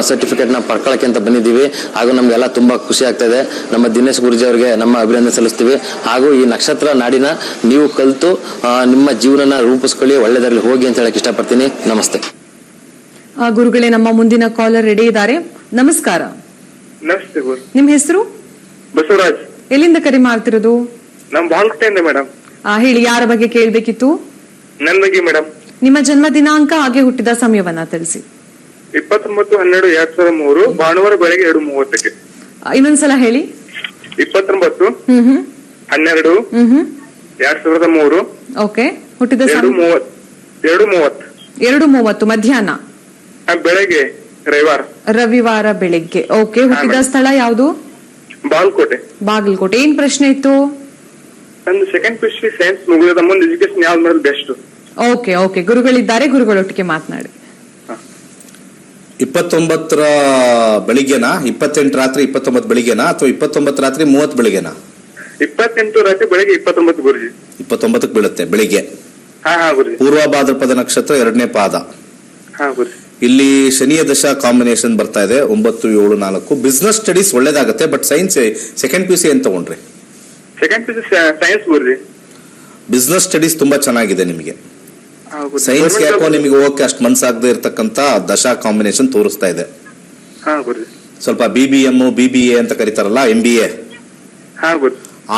ಸರ್ಟಿಫಿಕೇಟ್ನ ಪಡ್ಕೊಳ್ಳೋಕ್ಕೆ ಅಂತ ಬಂದಿದ್ದೀವಿ. ಹಾಗೂ ನಮಗೆಲ್ಲ ತುಂಬ ಖುಷಿ ಆಗ್ತಾ ಇದೆ. ನಮ್ಮ ದಿನೇಶ್ ಗುರುಜಿ ಅವರಿಗೆ ನಮ್ಮ ಅಭಿನಂದನೆ ಸಲ್ಲಿಸ್ತೀವಿ. ಹಾಗೂ ಈ ನಕ್ಷತ್ರ ನಾಡಿನ ನೀವು ಕಲಿತು ನಿಮ್ಮ ಜೀವನನ ರೂಪಿಸ್ಕೊಳ್ಳಿ, ಒಳ್ಳೆ ದಾರಿಲಿ ಹೋಗಿ ಅಂತ ಹೇಳಕ್ ಇಷ್ಟಪಡ್ತೀನಿ. ನಮಸ್ತೆ ಗುರುಗಳೇ. ನಮ್ಮ ಮುಂದಿನ ಕಾಲರ್ ರೆಡಿ ಇದ್ದಾರೆ. ನಮಸ್ಕಾರ. ನಮಸ್ತೆ ಗುರು. ನಿಮ್ ಹೆಸರು? ಬಸವರಾಜ್. ಎಲ್ಲಿಂದ ಕರೆ ಮಾಡ್ತಿರೋದು? ನಮ್ ಬಾಲ್ಕಟ್ಟೆಯಿಂದ ಮೇಡಮ್. ಹೇಳಿ, ಯಾರ ಬಗ್ಗೆ ಕೇಳ್ಬೇಕಿತ್ತು? ನನ್ ಬಗ್ಗೆ ಮೇಡಮ್. ನಿಮ್ಮ ಜನ್ಮ ದಿನಾಂಕ ಹಾಗೆ ಹುಟ್ಟಿದ ಸಮಯವನ್ನ ತಿಳಿಸಿ. 29/12/2003 ಭಾನುವಾರ ಬೆಳಗ್ಗೆ 2:30ಕ್ಕೆ. ಇನ್ನೊಂದ್ಸಲ ಹೇಳಿ. 29/12/2003 ಓಕೆ. ಹುಟ್ಟಿದ 2:30 ಮಧ್ಯಾಹ್ನ, ಬೆಳಗ್ಗೆ ರವಿವಾರ ಬೆಳಿಗ್ಗೆ. ಓಕೆ. ಹುಟ್ಟಿದ ಸ್ಥಳ ಯಾವುದು? ಬಾಗಲಕೋಟೆ. ಏನ್ ಪ್ರಶ್ನೆ ಇತ್ತು? ನಂದು ಸೆಕೆಂಡ್ PUC ಸೈನ್ಸ್ ಮುಗಿದ ಮುಂದೆ ಎಜುಕೇಶನ್ ಯಾವ್ದು ಮಾಡಿದ್ರೆ ಬೆಸ್ಟ್? ಓಕೆ. ಗುರುಗಳಿದ್ದಾರೆ, ಗುರುಗಳೊಟ್ಟಿಗೆ ಮಾತನಾಡಿ. 29 ಬೆಳಿಗ್ಗೆನಾ, 28 ರಾತ್ರಿ 29 ಬೆಳಿಗ್ಗೆನಾ, ಅಥವಾ 29 ರಾತ್ರಿ 30 ಬೆಳಿಗ್ಗೆನಾ? 28 ರಾತ್ರಿ ಬೆಳಿಗ್ಗೆ 29 ಗುರುಜಿ. 29ಕ್ಕೆ ಬೀಳುತ್ತೆ ಬೆಳಿಗ್ಗೆ. ಗುರುಜಿ. ಪೂರ್ವ ಭಾದ್ರಪದ ನಕ್ಷತ್ರ 2ನೇ ಪಾದ. ಗುರುಜಿ. ಇಲ್ಲಿ ಶನಿಯ ದಶಾ ಕಾಂಬಿನೇಷನ್ ಬರ್ತಾ ಇದೆ 9-7-4. ಬಿಸ್ನೆಸ್ ಸ್ಟಡೀಸ್ ಒಳ್ಳೇದಾಗುತ್ತೆ, ಬಟ್ ಸೈನ್ಸ್ ಸೆಕೆಂಡ್ PUC ಏನ್ ತಗೊಂಡ್ರಿ? ಸೆಕೆಂಡ್ PUC ಸೈನ್ಸ್ ಗುರುಜಿ. ಬಿಸ್ನೆಸ್ ಸ್ಟಡೀಸ್ ತುಂಬಾ ಚೆನ್ನಾಗಿದೆ ನಿಮಗೆ. ಸೈನ್ಸ್ ಯಾಕೋ ನಿಮಗೆ ಹೋಗಕ್ಕೆ ಅಷ್ಟು ಮನ್ಸಾಗದೆ ಇರ್ತಕ್ಕಂತ ದಶಾ ಕಾಂಬಿನೇಷನ್ ತೋರಿಸ್ತಾ ಇದೆ. ಸ್ವಲ್ಪ BBM BBA ಅಂತ ಕರೀತಾರಲ್ಲ, MBA,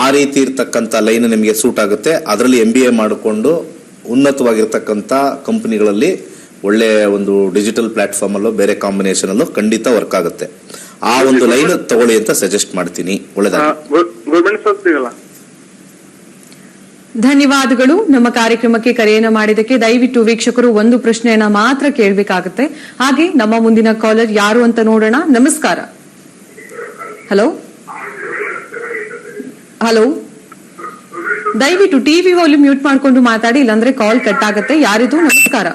ಆ ರೀತಿ ಇರ್ತಕ್ಕಂತ ಲೈನ್ ನಿಮಗೆ ಸೂಟ್ ಆಗುತ್ತೆ. ಅದರಲ್ಲಿ MBA ಮಾಡಿಕೊಂಡು ಉನ್ನತವಾಗಿರ್ತಕ್ಕಂತ ಕಂಪನಿಗಳಲ್ಲಿ ಒಳ್ಳೆ ಒಂದು ಡಿಜಿಟಲ್ ಪ್ಲಾಟ್ಫಾರ್ಮ್ ಅಲ್ಲೋ ಬೇರೆ ಕಾಂಬಿನೇಷನ್ ಅಲ್ಲೋ ಖಂಡಿತ ವರ್ಕ್ ಆಗುತ್ತೆ. ಆ ಒಂದು ಲೈನ್ ತಗೊಳ್ಳಿ ಅಂತ ಸಜೆಸ್ಟ್ ಮಾಡ್ತೀನಿ. ಒಳ್ಳೆದಾಗುತ್ತೆ. ಧನ್ಯವಾದಗಳು. ನಮ್ಮ ಕಾರ್ಯಕ್ರಮಕ್ಕೆ ಕರೆಯನ್ನ ಮಾಡಿದಕ್ಕೆ. ದಯವಿಟ್ಟು ವೀಕ್ಷಕರು ಒಂದು ಪ್ರಶ್ನೆಯನ್ನ ಮಾತ್ರ ಕೇಳಬೇಕಾಗುತ್ತೆ. ಹಾಗೆ ನಮ್ಮ ಮುಂದಿನ ಕಾಲರ್ ಯಾರು ಅಂತ ನೋಡೋಣ. ನಮಸ್ಕಾರ. ಹಲೋ. ದಯವಿಟ್ಟು ಟಿವಿ ವಾಲ್ಯೂಮ್ ಮ್ಯೂಟ್ ಮಾಡ್ಕೊಂಡು ಮಾತಾಡಿ, ಇಲ್ಲಾಂದ್ರೆ ಕಾಲ್ ಕಟ್ ಆಗುತ್ತೆ. ಯಾರಿದು? ನಮಸ್ಕಾರ.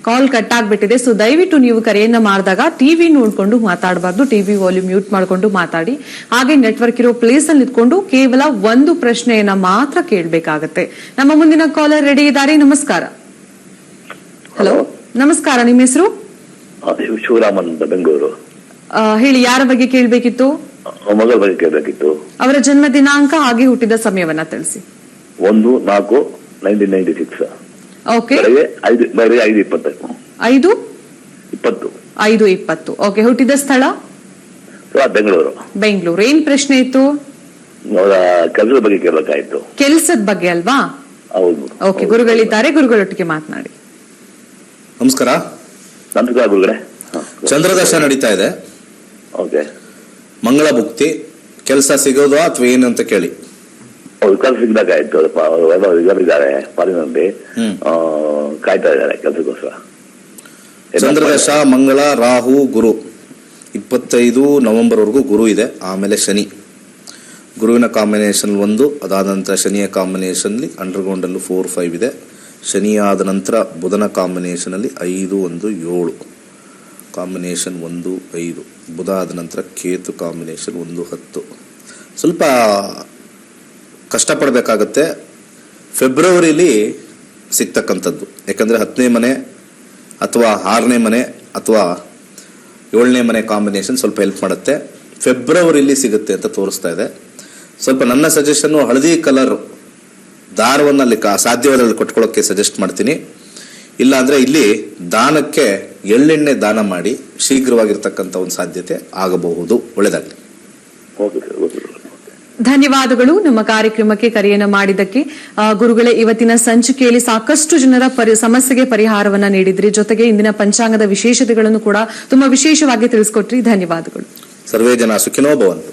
ಕಾಲ್ ಕಟ್ ಆಗ್ಬಿಟ್ಟಿದೆ. ಸೊ ದಯವಿಟ್ಟು ನೀವು ಕರೆಯನ್ನ ಮಾಡಿದಾಗ ಟಿವಿ ನೋಡ್ಕೊಂಡು ಮಾತಾಡಬಾರ್ದು, ಟಿವಿ ವಾಲ್ಯೂಮ್ ಮ್ಯೂಟ್ ಮಾಡ್ಕೊಂಡು ಮಾತಾಡಿ. ಹಾಗೆ ನೆಟ್ವರ್ಕ್ ಇರೋ ಪ್ಲೇಸ್ ಅಲ್ಲಿ ನಿಂತ್ಕೊಂಡು ಕೇವಲ ಒಂದು ಪ್ರಶ್ನೆಯನ್ನ ಮಾತ್ರ ಕೇಳಬೇಕಾಗತ್ತೆ. ನಮ್ಮ ಮುಂದಿನ ಕಾಲರ್ ರೆಡಿ ಇದ್ದಾರೆ. ನಮಸ್ಕಾರ. ಹಲೋ. ನಮಸ್ಕಾರ. ನಿಮ್ಮ ಹೆಸರು? ಶಿವರಾಮನ್, ಬೆಂಗಳೂರು. ಹೇಳಿ, ಯಾರ ಬಗ್ಗೆ ಕೇಳಬೇಕಿತ್ತು? ಮಗಳ ಬಗ್ಗೆ ಕೇಳಬೇಕಿತ್ತು. ಅವರ ಜನ್ಮ ದಿನಾಂಕ ಹಾಗೆ ಹುಟ್ಟಿದ ಸಮಯವನ್ನ ತಿಳಿಸಿ. 1/4/1996. ಓಕೆ. 5:20. ಓಕೆ. ಹುಟ್ಟಿದ ಸ್ಥಳ? ಬೆಂಗಳೂರು. ಏನ್ ಪ್ರಶ್ನೆ ಇತ್ತು? ಕೆಲಸದ ಬಗ್ಗೆ ಕೇಳಬೇಕಾಯ್ತು. ಕೆಲಸದ ಬಗ್ಗೆ ಅಲ್ವಾ? ಹೌದು. ಓಕೆ. ಗುರುಗಳಿದ್ದಾರೆ, ಗುರುಗಳೊಟ್ಟಿಗೆ ಮಾತನಾಡಿ. ನಮಸ್ಕಾರ. ನಮಸ್ಕಾರ ಗುರುಗಳೇ. ಚಂದ್ರದಶ ನಡೀತಾ ಇದೆ. ಓಕೆ. ಮಂಗಳ ಭುಕ್ತಿ. ಕೆಲಸ ಸಿಗೋದು ಅಥವಾ ಏನು ಅಂತ ಕೇಳಿ. ಕೆಲಸ ಸಿಗ್ಬೇಕಾಯ್ತು. ಇದ್ದಾರೆ ಪಾಲಿನಲ್ಲಿ ಕಾಯ್ತಾ ಇದ್ದಾರೆ ಕೆಲಸಕ್ಕೋಸ್ಕರ. ಚಂದ್ರದಶ, ಮಂಗಳ, ರಾಹು, ಗುರು. 25 ನವೆಂಬರ್ವರೆಗೂ ಗುರು ಇದೆ. ಆಮೇಲೆ ಶನಿ. ಗುರುವಿನ ಕಾಂಬಿನೇಷನ್ 1, ಅದಾದ ನಂತರ ಶನಿಯ ಕಾಂಬಿನೇಷನ್ ಅಂಡರ್ಗ್ರೌಂಡ್ ಅಲ್ಲೂ 4-5 ಇದೆ. ಶನಿ ಆದ ನಂತರ ಬುಧನ ಕಾಂಬಿನೇಷನ್ ಅಲ್ಲಿ 5-1-7 ಕಾಂಬಿನೇಷನ್ 1-5. ಬುಧ ಆದ ನಂತರ ಕೇತು ಕಾಂಬಿನೇಷನ್ 1-10. ಸ್ವಲ್ಪ ಕಷ್ಟಪಡಬೇಕಾಗತ್ತೆ ಫೆಬ್ರವರಿಲಿ ಸಿಗ್ತಕ್ಕಂಥದ್ದು. ಯಾಕಂದರೆ 10ನೇ ಮನೆ ಅಥವಾ 6ನೇ ಮನೆ ಅಥವಾ 7ನೇ ಮನೆ ಕಾಂಬಿನೇಷನ್ ಸ್ವಲ್ಪ ಹೆಲ್ಪ್ ಮಾಡುತ್ತೆ. ಫೆಬ್ರವರಿಲಿ ಸಿಗುತ್ತೆ ಅಂತ ತೋರಿಸ್ತಾ ಇದೆ. ಸ್ವಲ್ಪ ನನ್ನ ಸಜೆಷನ್ನು ಹಳದಿ ಕಲರ್ ದಾರವನ್ನು ಅಲ್ಲಿ ಸಾಧ್ಯವಾದಲ್ಲಿ ಕೊಟ್ಕೊಳ್ಳೋಕ್ಕೆ ಸಜೆಸ್ಟ್ ಮಾಡ್ತೀನಿ. ಇಲ್ಲಾಂದರೆ ಇಲ್ಲಿ ದಾನಕ್ಕೆ ಎಳ್ಳೆಣ್ಣೆ ದಾನ ಮಾಡಿ ಶೀಘ್ರವಾಗಿರ್ತಕ್ಕಂಥ ಒಂದು ಸಾಧ್ಯತೆ ಆಗಬಹುದು. ಒಳ್ಳೆಯದಾಗಲಿ. ಧನ್ಯವಾದಗಳು ನಮ್ಮ ಕಾರ್ಯಕ್ರಮಕ್ಕೆ ಕರೆಯನ್ನ ಮಾಡಿದ್ದಕ್ಕೆ. ಗುರುಗಳೇ, ಇವತ್ತಿನ ಸಂಚಿಕೆಯಲ್ಲಿ ಸಾಕಷ್ಟು ಜನರ ಸಮಸ್ಯೆಗೆ ಪರಿಹಾರವನ್ನ ನೀಡಿದ್ರಿ. ಜೊತೆಗೆ ಇಂದಿನ ಪಂಚಾಂಗದ ವಿಶೇಷತೆಗಳನ್ನು ಕೂಡ ತುಂಬಾ ವಿಶೇಷವಾಗಿ ತಿಳಿಸ್ಕೊಟ್ರಿ. ಧನ್ಯವಾದಗಳು. ಸರ್ವೇ ಜನ ಸುಖಿನೋ ಭವಂತು.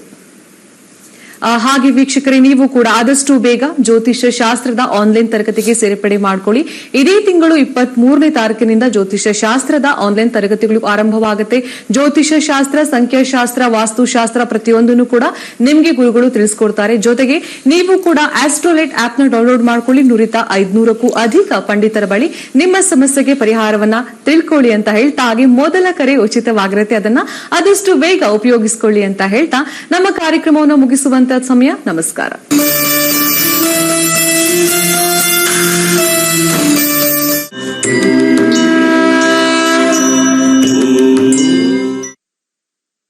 ಹಾಗೆ ವೀಕ್ಷಕರೇ, ನೀವು ಕೂಡ ಆದಷ್ಟು ಬೇಗ ಜ್ಯೋತಿಷ್ಯ ಶಾಸ್ತ್ರದ ಆನ್ಲೈನ್ ತರಗತಿಗೆ ಸೇರ್ಪಡೆ ಮಾಡ್ಕೊಳ್ಳಿ. ಇದೇ ತಿಂಗಳು 23ನೇ ತಾರೀಕಿನಿಂದ ಜ್ಯೋತಿಷ್ಯ ಶಾಸ್ತ್ರದ ಆನ್ಲೈನ್ ತರಗತಿಗಳು ಆರಂಭವಾಗುತ್ತೆ. ಜ್ಯೋತಿಷ್ಯ ಶಾಸ್ತ್ರ, ಸಂಖ್ಯಾಶಾಸ್ತ್ರ, ವಾಸ್ತುಶಾಸ್ತ್ರ ಪ್ರತಿಯೊಂದನ್ನು ಕೂಡ ನಿಮ್ಗೆ ಗುರುಗಳು ತಿಳಿಸ್ಕೊಡ್ತಾರೆ. ಜೊತೆಗೆ ನೀವು ಕೂಡ ಆಸ್ಟ್ರೋಲೈಟ್ ಆಪ್ ನ ಡೌನ್ಲೋಡ್ ಮಾಡ್ಕೊಳ್ಳಿ. ನುರಿತ 500ಕ್ಕೂ ಅಧಿಕ ಪಂಡಿತರ ಬಳಿ ನಿಮ್ಮ ಸಮಸ್ಯೆಗೆ ಪರಿಹಾರವನ್ನ ತಿಳ್ಕೊಳ್ಳಿ ಅಂತ ಹೇಳ್ತಾ, ಹಾಗೆ ಮೊದಲ ಕರೆ ಉಚಿತವಾಗಿರುತ್ತೆ, ಅದನ್ನ ಆದಷ್ಟು ಬೇಗ ಉಪಯೋಗಿಸಿಕೊಳ್ಳಿ ಅಂತ ಹೇಳ್ತಾ ನಮ್ಮ ಕಾರ್ಯಕ್ರಮವನ್ನು ಮುಗಿಸುವಂತ ಸಮಯ. ನಮಸ್ಕಾರ.